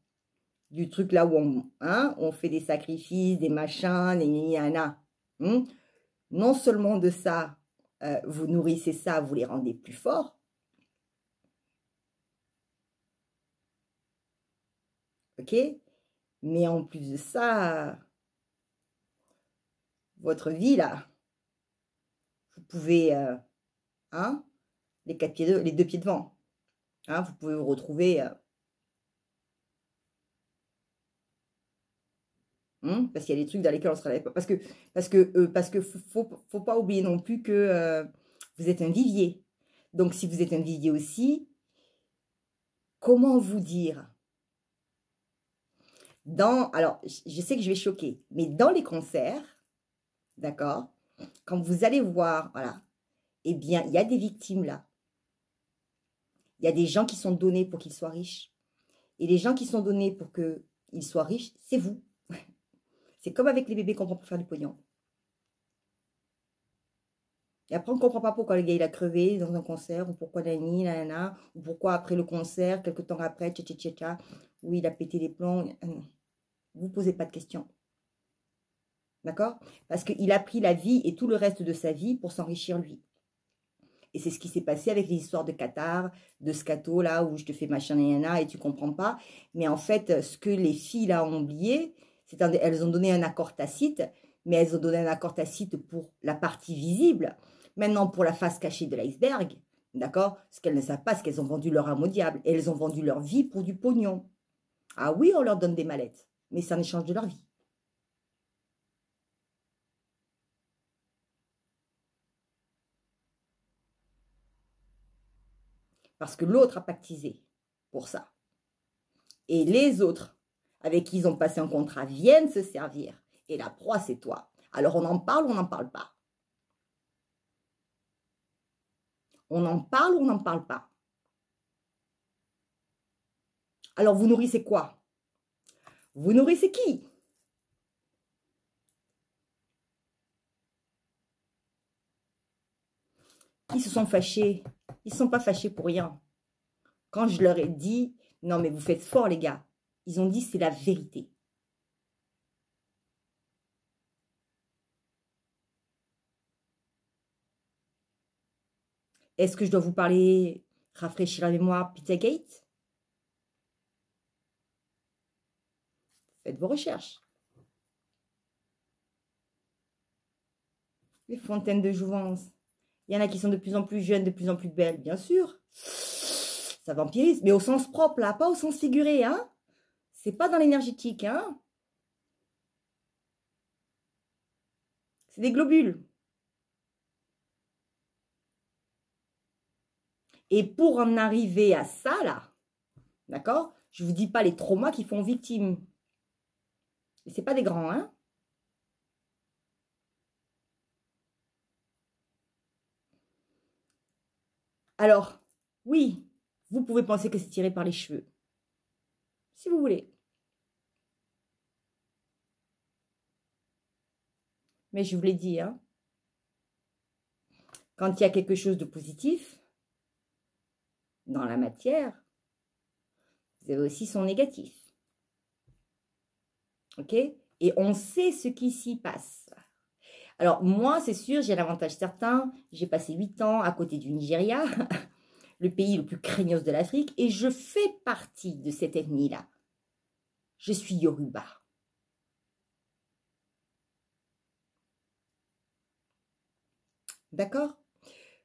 du truc là où on fait des sacrifices, des machins, non seulement de ça, vous nourrissez ça, vous les rendez plus forts, ok? Mais en plus de ça, votre vie là, vous pouvez, les 4 pieds les 2 pieds devant, vous pouvez vous retrouver, parce qu'il y a des trucs dans lesquels on ne se réveille pas, parce que faut pas oublier non plus que vous êtes un vivier. Donc si vous êtes un vivier aussi, comment vous dire? Alors, je sais que je vais choquer, mais dans les concerts, d'accord, quand vous allez voir, voilà, eh bien, il y a des victimes là. Il y a des gens qui sont donnés pour qu'ils soient riches. Et les gens qui sont donnés pour qu'ils soient riches, c'est vous. C'est comme avec les bébés qu'on prend pour faire du pognon. Et après, on ne comprend pas pourquoi le gars, il a crevé dans un concert, ou pourquoi ou pourquoi après le concert, quelques temps après, où il a pété les plombs. Vous ne posez pas de questions. D'accord? Parce qu'il a pris la vie et tout le reste de sa vie pour s'enrichir lui. Et c'est ce qui s'est passé avec les histoires de Qatar, de scato, là, où je te fais machin, et tu comprends pas. Mais en fait, ce que les filles, là, ont oublié, elles ont donné un accord tacite, mais elles ont donné un accord tacite pour la partie visible. Maintenant, pour la face cachée de l'iceberg, d'accord? Ce qu'elles ne savent pas, c'est qu'elles ont vendu leur âme au diable. Et elles ont vendu leur vie pour du pognon. Ah oui, on leur donne des mallettes, mais c'est en échange de leur vie. Parce que l'autre a pactisé pour ça. Et les autres, avec qui ils ont passé un contrat, viennent se servir. Et la proie, c'est toi. Alors, on en parle ou on n'en parle pas? On en parle ou on n'en parle pas? Alors, vous nourrissez quoi? Vous nourrissez qui? Ils se sont fâchés. Ils ne sont pas fâchés pour rien. Quand je leur ai dit, non mais vous faites fort les gars, ils ont dit c'est la vérité. Est-ce que je dois vous parler, rafraîchir la mémoire, Pizzagate? Faites vos recherches. Les fontaines de jouvence. Il y en a qui sont de plus en plus jeunes, de plus en plus belles, bien sûr. Ça vampirise, mais au sens propre, là, pas au sens figuré, hein. C'est pas dans l'énergétique, hein. C'est des globules. Et pour en arriver à ça, là, d'accord, je ne vous dis pas les traumas qui font victime. Et c'est pas des grands, hein. Alors, oui, vous pouvez penser que c'est tiré par les cheveux. Si vous voulez. Mais je vous l'ai dit, hein. Quand il y a quelque chose de positif dans la matière, vous avez aussi son négatif. OK? Et on sait ce qui s'y passe. Alors, moi, c'est sûr, j'ai l'avantage certain. J'ai passé 8 ans à côté du Nigeria, le pays le plus craignos de l'Afrique, et je fais partie de cette ethnie-là. Je suis Yoruba. D'accord?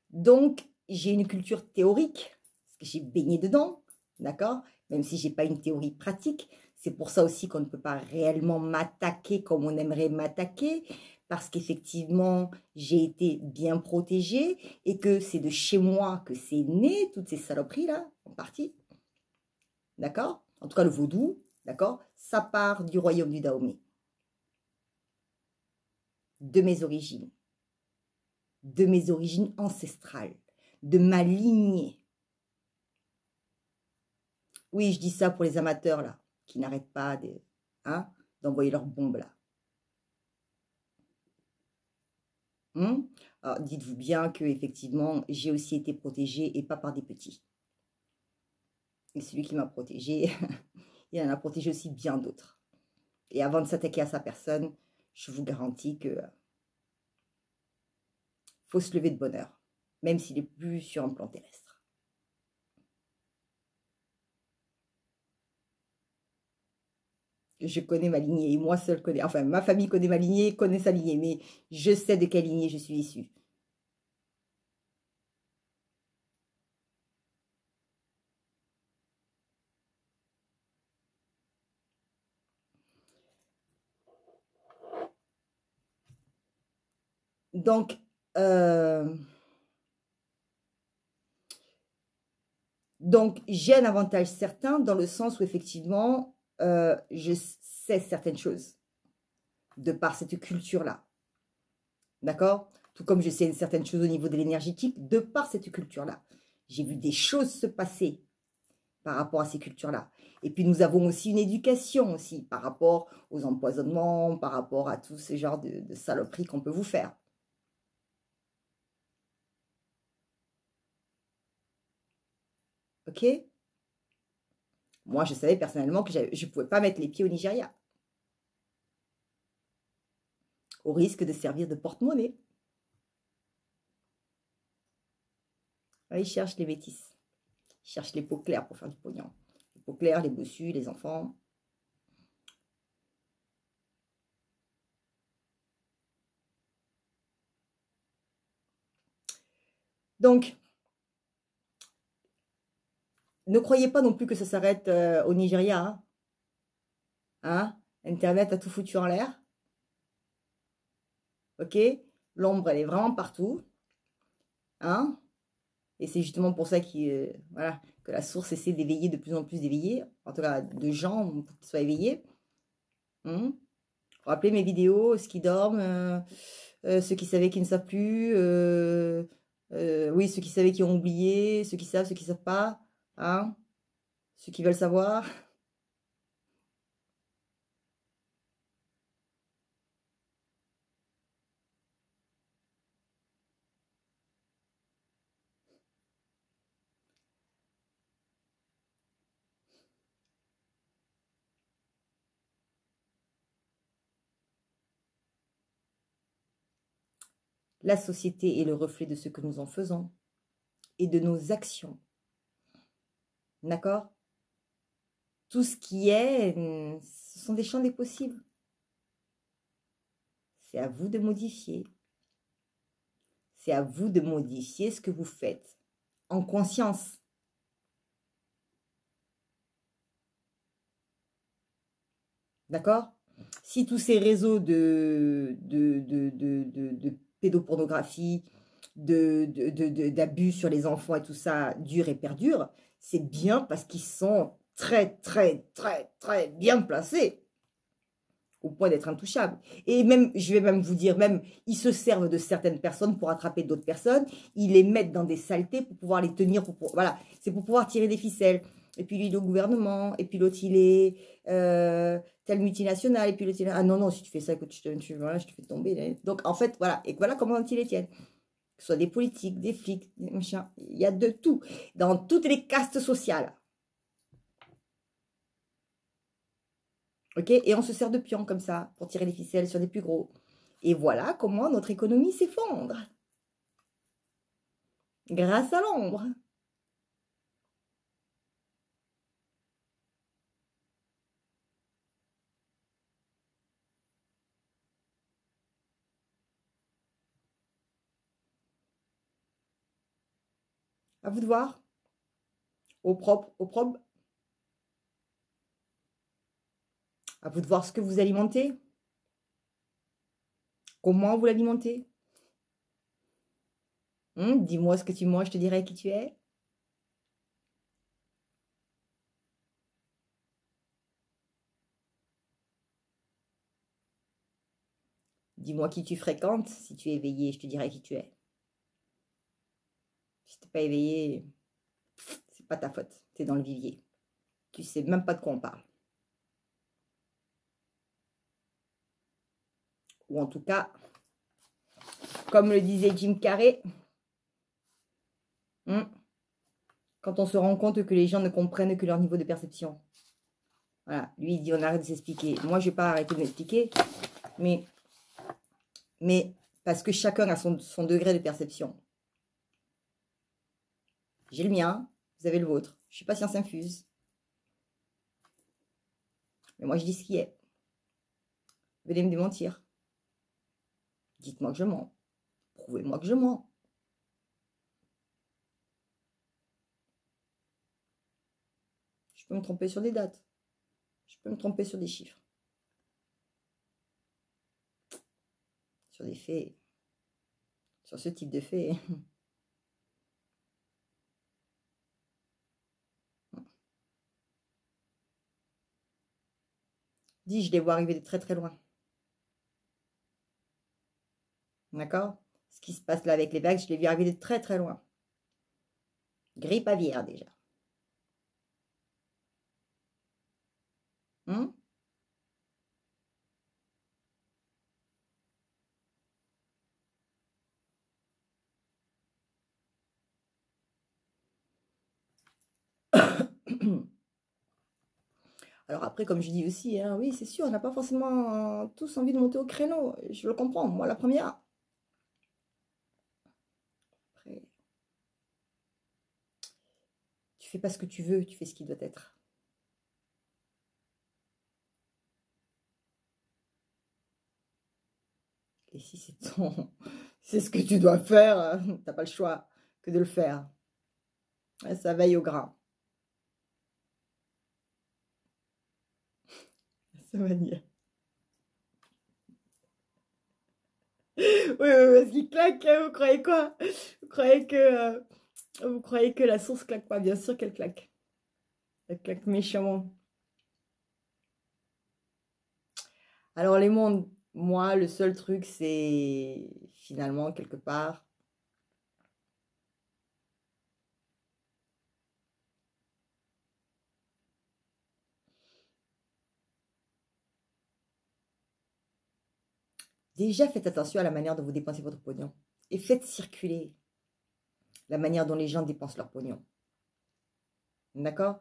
Donc, j'ai une culture théorique, parce que j'ai baigné dedans, d'accord? Même si je n'ai pas une théorie pratique. C'est pour ça aussi qu'on ne peut pas réellement m'attaquer comme on aimerait m'attaquer, parce qu'effectivement, j'ai été bien protégée et que c'est de chez moi que c'est né, toutes ces saloperies-là, en partie. D'accord? En tout cas, le vaudou, d'accord? Ça part du royaume du Dahomey, de mes origines ancestrales, de ma lignée. Oui, je dis ça pour les amateurs, là, qui n'arrêtent pas d'envoyer leurs bombes, là. Alors, dites-vous bien que effectivement, j'ai aussi été protégée et pas par des petits. Et celui qui m'a protégée, il en a protégé aussi bien d'autres. Et avant de s'attaquer à sa personne, je vous garantis que faut se lever de bonne heure, même s'il est plus sur un plan terrestre. Je connais ma lignée, et moi seule connais, enfin ma famille connaît ma lignée, connaît sa lignée, mais je sais de quelle lignée je suis issue. Donc, j'ai un avantage certain dans le sens où effectivement, je sais certaines choses de par cette culture-là. D'accord? Tout comme je sais certaines choses au niveau de l'énergétique de par cette culture-là. J'ai vu des choses se passer par rapport à ces cultures-là. Et puis, nous avons aussi une éducation aussi par rapport aux empoisonnements, par rapport à tout ce genre de saloperies qu'on peut vous faire. Ok? Moi, je savais personnellement que je ne pouvais pas mettre les pieds au Nigeria, au risque de servir de porte-monnaie. Ils cherchent les bêtises. Ils cherchent les peaux claires pour faire du pognon. Les peaux claires, les bossus, les enfants. Donc, ne croyez pas non plus que ça s'arrête au Nigeria. Hein? Internet a tout foutu en l'air. Ok? L'ombre, elle est vraiment partout. Hein? Et c'est justement pour ça voilà, que la source essaie d'éveiller de plus en plus d'éveiller, en tout cas de gens pour qu'ils soient éveillés. Rappelez mes vidéos, ceux qui dorment, ceux qui savaient qui ne savent plus, oui, ceux qui savaient qui ont oublié, ceux qui savent pas, hein, ceux qui veulent savoir. La société est le reflet de ce que nous en faisons et de nos actions. D'accord? Tout ce qui est, ce sont des champs des possibles. C'est à vous de modifier. C'est à vous de modifier ce que vous faites en conscience. D'accord? Si tous ces réseaux de pédopornographie, d'abus sur les enfants et tout ça durent et perdurent, c'est bien parce qu'ils sont très, très, très, très bien placés au point d'être intouchables. Et même, je vais même vous dire, même, ils se servent de certaines personnes pour attraper d'autres personnes, ils les mettent dans des saletés pour pouvoir les tenir, voilà, c'est pour pouvoir tirer des ficelles. Et puis lui, il est au gouvernement, et puis l'autre, il est telle multinationale, et puis l'autre, il est... Ah non, non, si tu fais ça, écoute, voilà, je te fais tomber. Là. Donc, en fait, voilà, et voilà comment ils les tiennent. Que ce soit des politiques, des flics, des machins, il y a de tout, dans toutes les castes sociales. Ok, et on se sert de pions comme ça pour tirer les ficelles sur des plus gros. Et voilà comment notre économie s'effondre. Grâce à l'ombre. À vous de voir. Au propre, au propre. À vous de voir ce que vous alimentez. Comment vous l'alimentez. Dis-moi ce que tu manges, je te dirai qui tu es. Dis-moi qui tu fréquentes. Si tu es éveillé, je te dirai qui tu es. Si tu n'es pas éveillé, c'est pas ta faute. Tu es dans le vivier. Tu sais même pas de quoi on parle. Ou en tout cas, comme le disait Jim Carrey, quand on se rend compte que les gens ne comprennent que leur niveau de perception. Voilà, lui, il dit, on arrête de s'expliquer. Moi, je ne vais pas arrêter de m'expliquer, mais parce que chacun a son degré de perception. J'ai le mien, vous avez le vôtre. Je ne suis pas science infuse. Mais moi, je dis ce qui est. Venez me démentir. Dites-moi que je mens. Prouvez-moi que je mens. Je peux me tromper sur des dates. Je peux me tromper sur des chiffres. Sur des faits. Sur ce type de faits. Dis, je les vois arriver de très très loin. D'accord? Ce qui se passe là avec les vagues, je l'ai vu arriver de très très loin. Grippe aviaire déjà. Alors après, comme je dis aussi, hein, oui, c'est sûr, on n'a pas forcément tous envie de monter au créneau. Je le comprends, moi la première. Après, tu fais pas ce que tu veux, tu fais ce qui doit être. Et si c'est c'est ce que tu dois faire, t'as pas le choix que de le faire. Ça veille au gras. Ça va dire. Oui, parce qu'il claque, hein, vous croyez quoi? Vous croyez que la source claque pas? Bien sûr qu'elle claque. Elle claque méchamment. Alors les mondes, moi, le seul truc, c'est finalement quelque part. Déjà, faites attention à la manière dont vous dépensez votre pognon. Et faites circuler la manière dont les gens dépensent leur pognon. D'accord?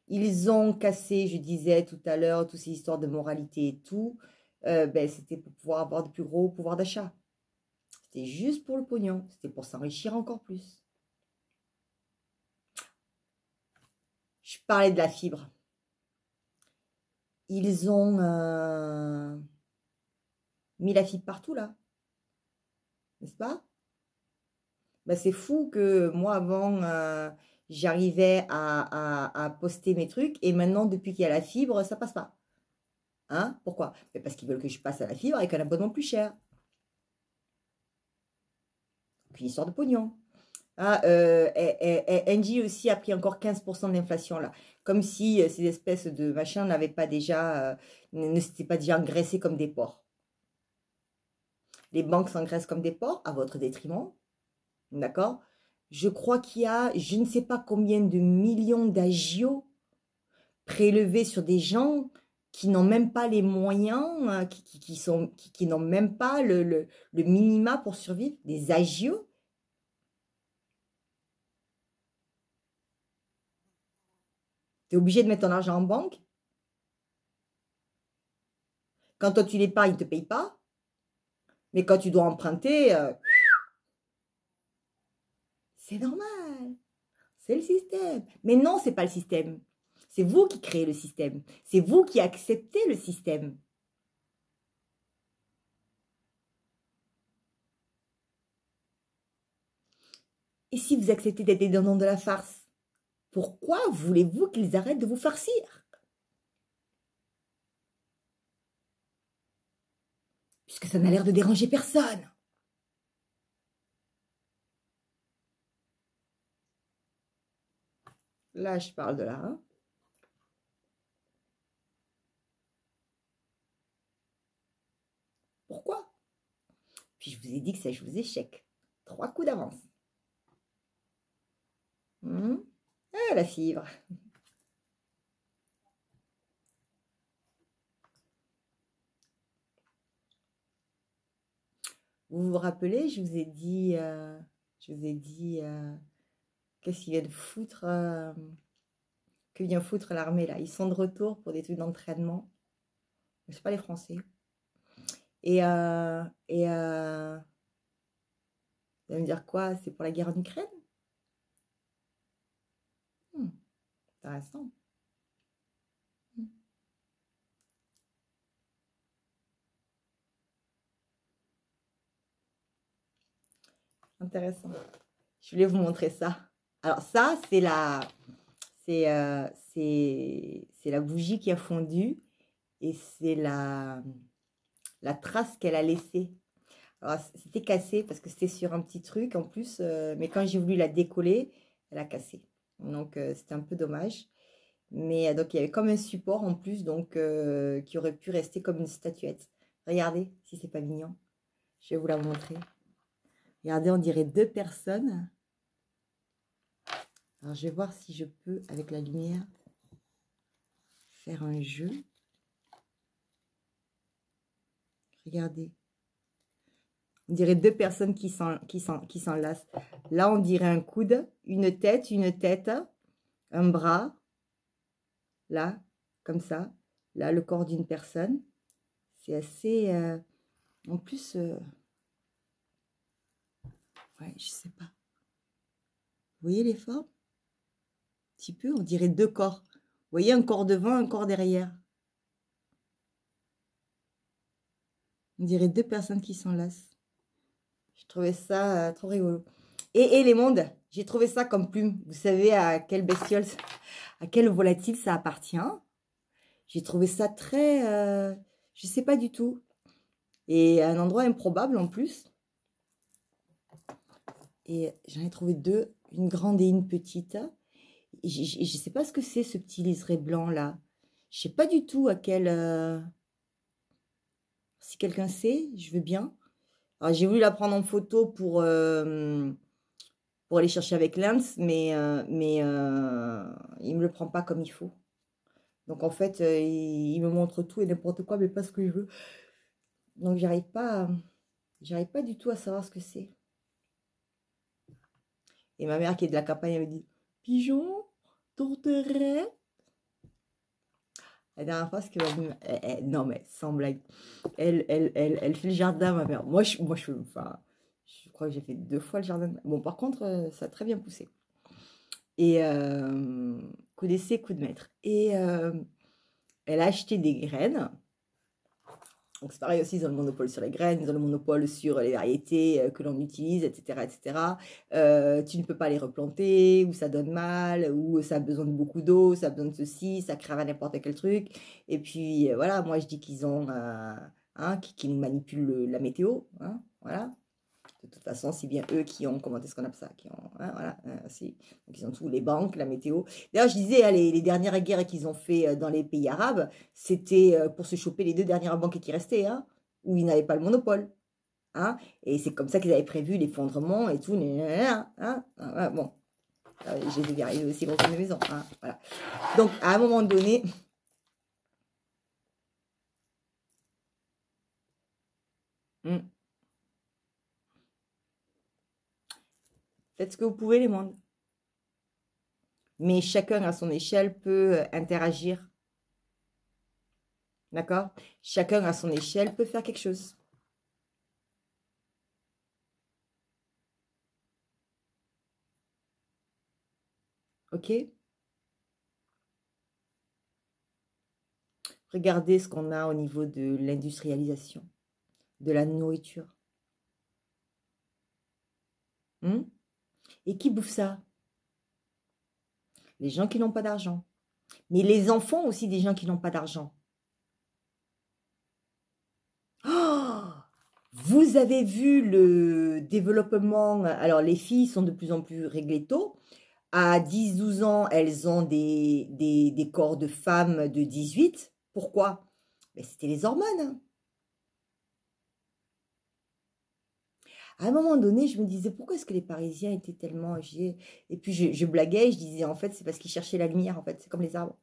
Ils ont cassé, je disais tout à l'heure, toutes ces histoires de moralité et tout. Ben, c'était pour pouvoir avoir de plus gros pouvoir d'achat. C'était juste pour le pognon. C'était pour s'enrichir encore plus. Je parlais de la fibre. Ils ont mis la fibre partout, là. N'est-ce pas? Ben, c'est fou que moi, avant, j'arrivais à poster mes trucs. Et maintenant, depuis qu'il y a la fibre, ça passe pas. Hein? Pourquoi? Ben, parce qu'ils veulent que je passe à la fibre avec un abonnement plus cher. Puis, histoire de pognon. Ah, Engie aussi a pris encore 15% de l'inflation là. Comme si ces espèces de machins n'avaient pas déjà, ne s'étaient pas déjà engraissés comme des porcs. Les banques s'engraissent comme des porcs à votre détriment. D'accord? Je crois qu'il y a, je ne sais pas combien de millions d'agios prélevés sur des gens qui n'ont même pas les moyens, qui n'ont même pas le minima pour survivre. Des agios. Tu es obligé de mettre ton argent en banque. Quand toi, tu l'épargnes, ils ne te payent pas. Mais quand tu dois emprunter, c'est normal. C'est le système. Mais non, c'est pas le système. C'est vous qui créez le système. C'est vous qui acceptez le système. Et si vous acceptez d'être des donnants de la farce, pourquoi voulez-vous qu'ils arrêtent de vous farcir? Puisque ça n'a l'air de déranger personne. Là, je parle de là. Hein. Pourquoi? Puis je vous ai dit que ça joue aux échecs. 3 coups d'avance. Ah, la fibre. Vous vous rappelez, je vous ai dit, qu'est-ce qu'ils viennent foutre, que vient foutre l'armée là. Ils sont de retour pour des trucs d'entraînement. Je sais pas les Français. Ça veut me dire quoi? C'est pour la guerre en Ukraine? Intéressant. Intéressant. Je voulais vous montrer ça. Alors ça, c'est la bougie qui a fondu et c'est la trace qu'elle a laissée. Alors c'était cassé parce que c'était sur un petit truc en plus, mais quand j'ai voulu la décoller, elle a cassé. Donc c'était un peu dommage. Mais donc il y avait comme un support en plus, donc qui aurait pu rester comme une statuette. Regardez si c'est pas mignon. Je vais vous la montrer. Regardez, on dirait deux personnes. Alors, je vais voir si je peux, avec la lumière, faire un jeu. Regardez. On dirait deux personnes qui s'enlacent. Là, on dirait un coude, une tête, un bras. Là, comme ça. Là, le corps d'une personne. C'est assez... en plus... ouais, je sais pas. Vous voyez les formes? Un petit peu, on dirait deux corps. Vous voyez, un corps devant, un corps derrière. On dirait deux personnes qui s'enlacent. Je trouvais ça trop rigolo. Et les mondes, j'ai trouvé ça comme plume. Vous savez à quelle bestiole, à quel volatile ça appartient. J'ai trouvé ça très... je sais pas du tout. Et à un endroit improbable en plus. Et j'en ai trouvé deux, une grande et une petite. Et je sais pas ce que c'est ce petit liseré blanc là. Je sais pas du tout à quel... si quelqu'un sait, je veux bien. Alors j'ai voulu la prendre en photo pour aller chercher avec Lens, mais il me le prend pas comme il faut. Donc en fait, il me montre tout et n'importe quoi, mais pas ce que je veux. Donc j'arrive pas du tout à savoir ce que c'est. Et ma mère qui est de la campagne, elle me dit, pigeon, tourterelle. La dernière fois, ce qu'elle m'a dit, non mais sans blague, elle fait le jardin, ma mère. Moi, je crois que j'ai fait 2 fois le jardin. Bon, par contre, ça a très bien poussé. Et coup d'essai, coup de maître. Et elle a acheté des graines. Donc c'est pareil aussi, ils ont le monopole sur les graines, ils ont le monopole sur les variétés que l'on utilise, etc. etc. Tu ne peux pas les replanter, ou ça donne mal, ou ça a besoin de beaucoup d'eau, ça a besoin de ceci, ça crève à n'importe quel truc. Et puis voilà, moi je dis qu'ils ont qui nous manipulent la météo, hein, voilà. De toute façon, c'est bien eux qui ont, comment est-ce qu'on appelle ça, qui ont, hein, voilà, donc ils ont tous les banques, la météo. D'ailleurs, je disais, les dernières guerres qu'ils ont fait dans les pays arabes, c'était pour se choper les 2 dernières banques qui restaient, hein, où ils n'avaient pas le monopole. Hein, et c'est comme ça qu'ils avaient prévu l'effondrement et tout. Hein, bon, j'ai dû arriver aussi dans une maison. Hein, voilà. Donc, à un moment donné... Faites ce que vous pouvez, les mondes. Mais chacun, à son échelle, peut interagir. D'accord? Chacun, à son échelle, peut faire quelque chose. Ok? Regardez ce qu'on a au niveau de l'industrialisation, de la nourriture. Et qui bouffe ça? Les gens qui n'ont pas d'argent. Mais les enfants aussi des gens qui n'ont pas d'argent. Oh, vous avez vu le développement. Alors, les filles sont de plus en plus réglées tôt. À 10-12 ans, elles ont des corps de femmes de 18. Pourquoi? Ben, c'était les hormones. Hein. À un moment donné, je me disais, pourquoi est-ce que les Parisiens étaient tellement... Et puis, je blaguais, je disais, en fait, c'est parce qu'ils cherchaient la lumière, en fait. C'est comme les arbres.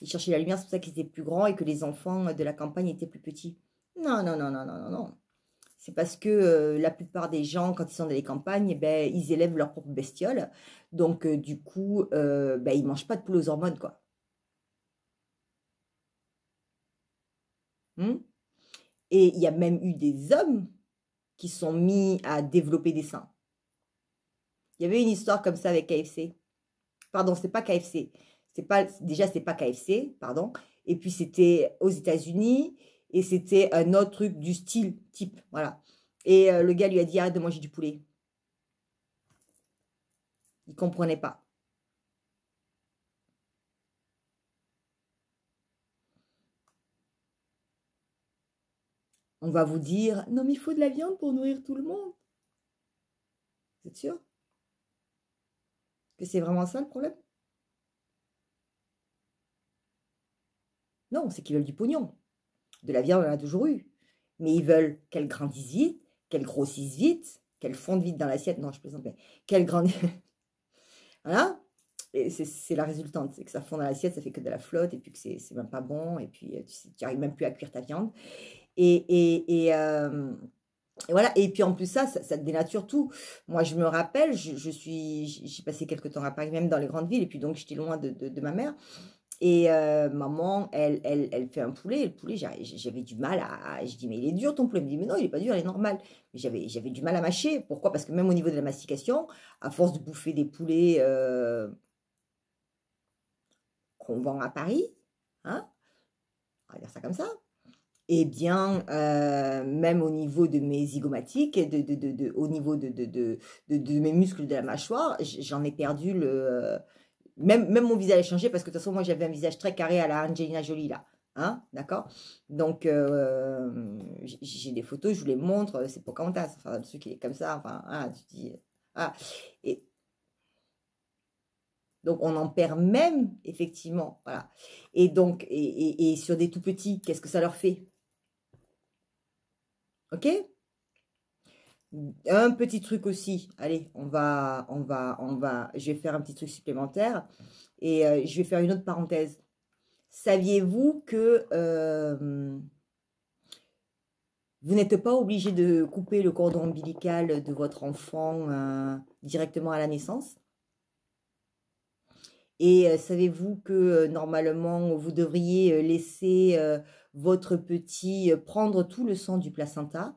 Ils cherchaient la lumière, c'est pour ça qu'ils étaient plus grands et que les enfants de la campagne étaient plus petits. Non, non, non, non, non, non, non. C'est parce que la plupart des gens, quand ils sont dans les campagnes, eh ben, ils élèvent leurs propres bestioles. Donc, du coup, ben, ils ne mangent pas de poules aux hormones, quoi. Hmm. Et il y a même eu des hommes qui sont mis à développer des seins. Il y avait une histoire comme ça avec KFC. Pardon, c'est pas KFC. Déjà, c'est pas KFC, pardon. Et puis, c'était aux États-Unis et c'était un autre truc du style, type, voilà. Et le gars lui a dit, arrête de manger du poulet. Il comprenait pas. On va vous dire, non, mais il faut de la viande pour nourrir tout le monde. Vous êtes sûr que c'est vraiment ça le problème? Non, c'est qu'ils veulent du pognon. De la viande, on en a toujours eu. Mais ils veulent qu'elle grandisse vite, qu'elle grossisse vite, qu'elle fonde vite dans l'assiette. Non, je plaisante, mais qu'elle grandisse. Voilà. Et c'est la résultante. C'est que ça fond dans l'assiette, ça fait que de la flotte, et puis que c'est même pas bon, et puis tu n'arrives même plus à cuire ta viande. Et voilà, et puis en plus ça dénature tout. Moi, je me rappelle, j'ai passé quelques temps à Paris, même dans les grandes villes, et puis donc j'étais loin de ma mère. Et maman, elle fait un poulet, et le poulet, j'avais du mal je dis, mais il est dur ton poulet. Elle me dit, mais non, il n'est pas dur, il est normal. Mais j'avais du mal à mâcher. Pourquoi? Parce que même au niveau de la mastication, à force de bouffer des poulets qu'on vend à Paris, hein, on va dire ça comme ça, eh bien, même au niveau de mes zygomatiques, au niveau de mes muscles de la mâchoire, j'en ai perdu même mon visage a changé parce que de toute façon, moi, j'avais un visage très carré à la Angelina Jolie, là. Hein, d'accord? Donc, j'ai des photos, je vous les montre, c'est Pocahontas, enfin, ceux qui est comme ça, enfin, ah, tu dis, ah. Et donc, on en perd même, effectivement, voilà. Et donc, et sur des tout petits, qu'est-ce que ça leur fait? Ok? Un petit truc aussi, allez, je vais faire un petit truc supplémentaire et je vais faire une autre parenthèse. Saviez-vous que vous n'êtes pas obligé de couper le cordon ombilical de votre enfant directement à la naissance? Et savez-vous que normalement, vous devriez laisser votre petit prendre tout le sang du placenta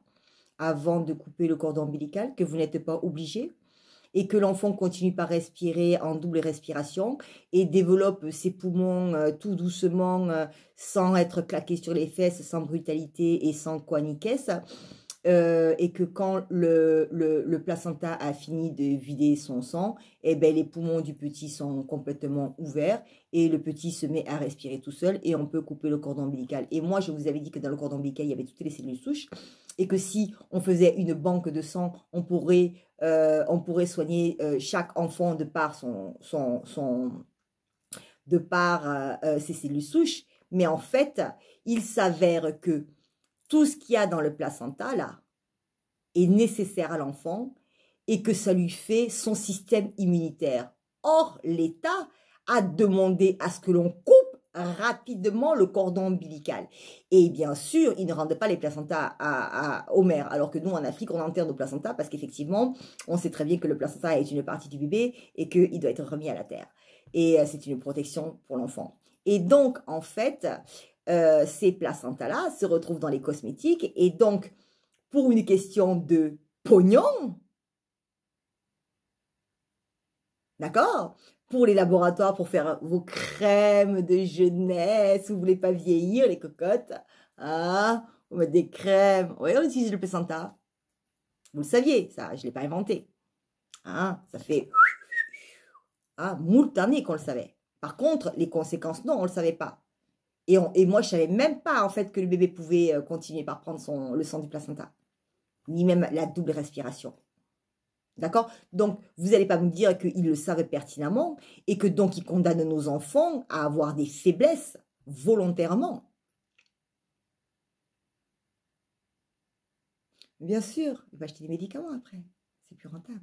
avant de couper le cordon ombilical, que vous n'êtes pas obligé, et que l'enfant continue par respirer en double respiration et développe ses poumons tout doucement, sans être claqué sur les fesses, sans brutalité et sans quoi ni qu'est-ce. Et que quand le placenta a fini de vider son sang, eh ben, les poumons du petit sont complètement ouverts et le petit se met à respirer tout seul et on peut couper le cordon ombilical. Et moi, je vous avais dit que dans le cordon ombilical, il y avait toutes les cellules souches et que si on faisait une banque de sang, on pourrait soigner chaque enfant de par ses cellules souches. Mais en fait, il s'avère que tout ce qu'il y a dans le placenta, là, est nécessaire à l'enfant et que ça lui fait son système immunitaire. Or, l'État a demandé à ce que l'on coupe rapidement le cordon ombilical. Et bien sûr, ils ne rendent pas les placentas aux mères, alors que nous, en Afrique, on enterre nos placentas parce qu'effectivement, on sait très bien que le placenta est une partie du bébé et qu'il doit être remis à la terre. Et c'est une protection pour l'enfant. Et donc, en fait, ces placentas-là se retrouvent dans les cosmétiques et donc, pour une question de pognon, d'accord? Pour les laboratoires, pour faire vos crèmes de jeunesse, vous voulez pas vieillir, les cocottes, hein? Vous mettez des crèmes. Oui, on utilise le placenta. Vous le saviez, ça, je ne l'ai pas inventé. Hein? Ça fait moult années qu'on le savait. Par contre, les conséquences, non, on ne le savait pas. Et moi, je ne savais même pas, en fait, que le bébé pouvait continuer par prendre le sang du placenta. Ni même la double respiration. D'accord? Donc, vous n'allez pas me dire qu'ils le savent pertinemment et que donc ils condamnent nos enfants à avoir des faiblesses volontairement. Bien sûr, il va acheter des médicaments après. C'est plus rentable.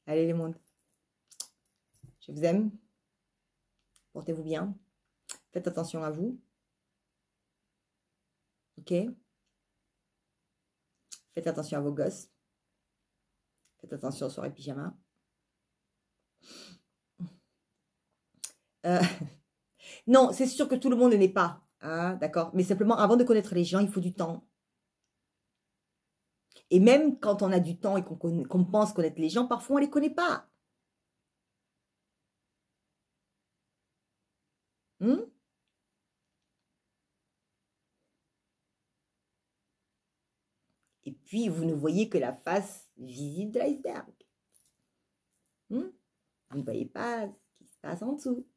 Allez les mondes. Je vous aime. Portez-vous bien. Faites attention à vous. Ok? Faites attention à vos gosses. Faites attention aux soirées pyjama. Non, c'est sûr que tout le monde n'est pas. Hein, d'accord? Mais simplement, avant de connaître les gens, il faut du temps. Et même quand on a du temps et qu'on pense connaître les gens, parfois on ne les connaît pas. Et puis, vous ne voyez que la face visible de l'iceberg. Vous ne voyez pas ce qui se passe en dessous.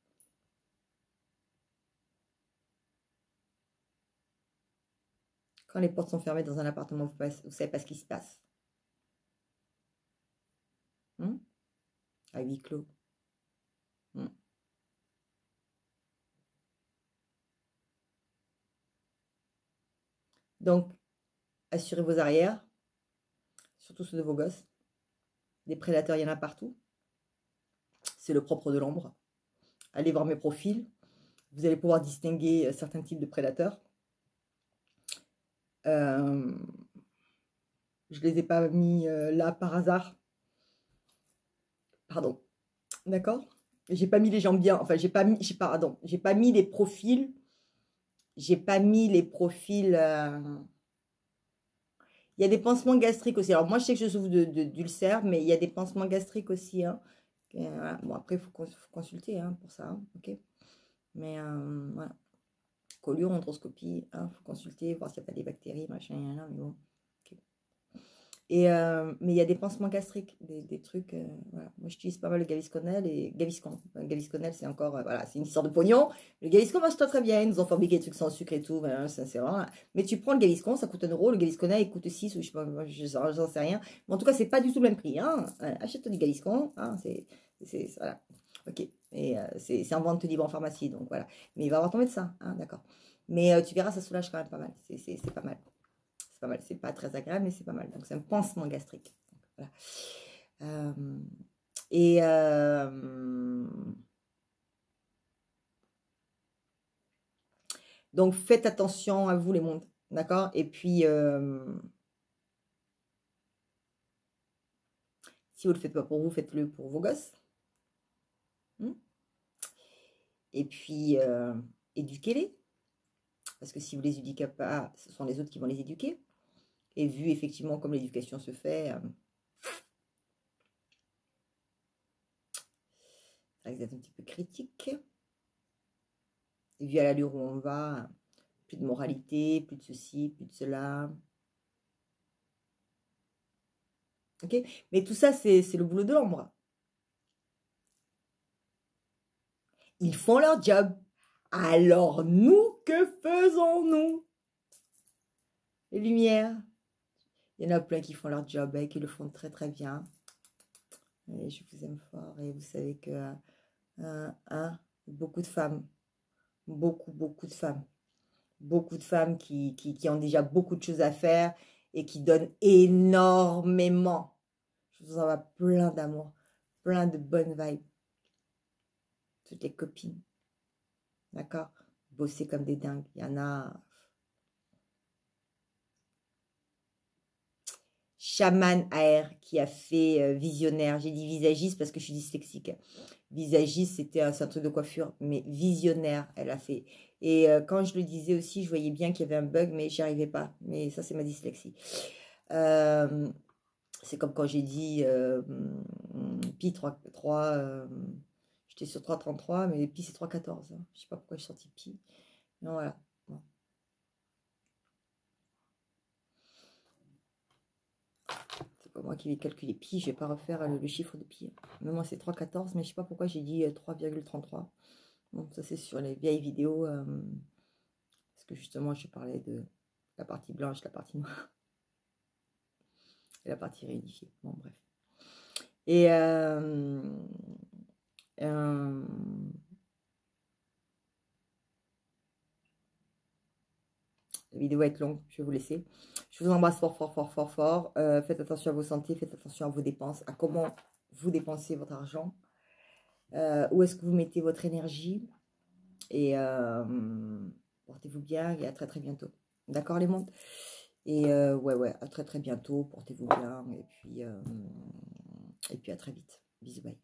Quand les portes sont fermées dans un appartement, vous ne savez pas ce qui se passe. À huis clos. Donc, assurez vos arrières, surtout ceux de vos gosses. Des prédateurs, il y en a partout. C'est le propre de l'ombre. Allez voir mes profils. Vous allez pouvoir distinguer certains types de prédateurs. Je ne les ai pas mis là par hasard. Pardon. D'accord? J'ai pas mis les gens bien. Enfin, j'ai pas mis les profils. J'ai pas mis les profils. Il y a des pansements gastriques aussi. Alors, moi, je sais que je souffre d'ulcères, mais il y a des pansements gastriques aussi. Hein. Voilà. Bon, après, il faut consulter hein, pour ça. Hein. Ok. Mais voilà. Collure, arthroscopie. Il faut consulter, voir s'il n'y a pas des bactéries, machin, mais bon. Okay. Et, mais il y a des pansements gastriques, des trucs. Voilà. Moi, j'utilise pas mal le Gavisconel et Gaviscon. Gavisconel, c'est encore. Voilà, c'est une histoire de pognon. Le Gaviscon marche très bien. Ils nous ont fabriqué des trucs sans sucre et tout. Ben, ça, c'est vraiment. Mais tu prends le Gaviscon, ça coûte 1 €. Le Gavisconel, il coûte 6 ou je sais pas, j'en sais rien. Mais en tout cas, c'est pas du tout le même prix. Hein. Achète-toi du Gaviscon. Hein, voilà. Ok. Et c'est en vente libre en pharmacie. Donc voilà. Mais il va avoir ton médecin. Hein, d'accord. Mais tu verras, ça soulage quand même pas mal. C'est pas mal. C'est pas mal. C'est pas très agréable, mais c'est pas mal. Donc, c'est un pansement gastrique. Donc, voilà. Donc, faites attention à vous, les mondes. D'accord? Et puis, si vous ne le faites pas pour vous, faites-le pour vos gosses. Et puis, éduquez-les. Parce que si vous les éduquez pas, ce sont les autres qui vont les éduquer. Et vu effectivement comme l'éducation se fait, ça risque d'être un petit peu critique. Et vu à l'allure où on va, plus de moralité, plus de ceci, plus de cela. Ok? Mais tout ça, c'est le boulot de l'ombre. Ils font leur job. Alors nous, que faisons-nous? Les lumières. Il y en a plein qui font leur job et qui le font très très bien. Et je vous aime fort. Et vous savez que beaucoup de femmes, beaucoup de femmes, beaucoup de femmes qui ont déjà beaucoup de choses à faire et qui donnent énormément. Je vous envoie plein d'amour, plein de bonnes vibes. Toutes les copines. D'accord? Bosser comme des dingues. Il y en a. Chaman AR qui a fait visionnaire. J'ai dit visagiste parce que je suis dyslexique. Visagiste, c'est un truc de coiffure, mais visionnaire, elle a fait. Et quand je le disais aussi, je voyais bien qu'il y avait un bug, mais j'y arrivais pas. Mais ça, c'est ma dyslexie. C'est comme quand j'ai dit pi 3, j'étais sur 3,33, mais pi c'est 3,14. Hein. Je sais pas pourquoi j'ai sorti pi. Non, voilà. Bon. C'est pas moi qui vais calculer pi, je vais pas refaire le chiffre de pi. Mais moi, c'est 3,14, mais je sais pas pourquoi j'ai dit 3,33. Bon, ça, c'est sur les vieilles vidéos. Parce que justement, je parlais de la partie blanche, la partie noire. Et la partie réunifiée. Bon, bref. Et la vidéo va être longue, je vais vous laisser. Je vous embrasse fort, fort, fort, fort, fort. Faites attention à vos santé, faites attention à vos dépenses, à comment vous dépensez votre argent. où est-ce que vous mettez votre énergie. Et portez-vous bien et à très très bientôt. D'accord les mondes? Et ouais, à très très bientôt. Portez-vous bien et puis à très vite. Bisous, bye.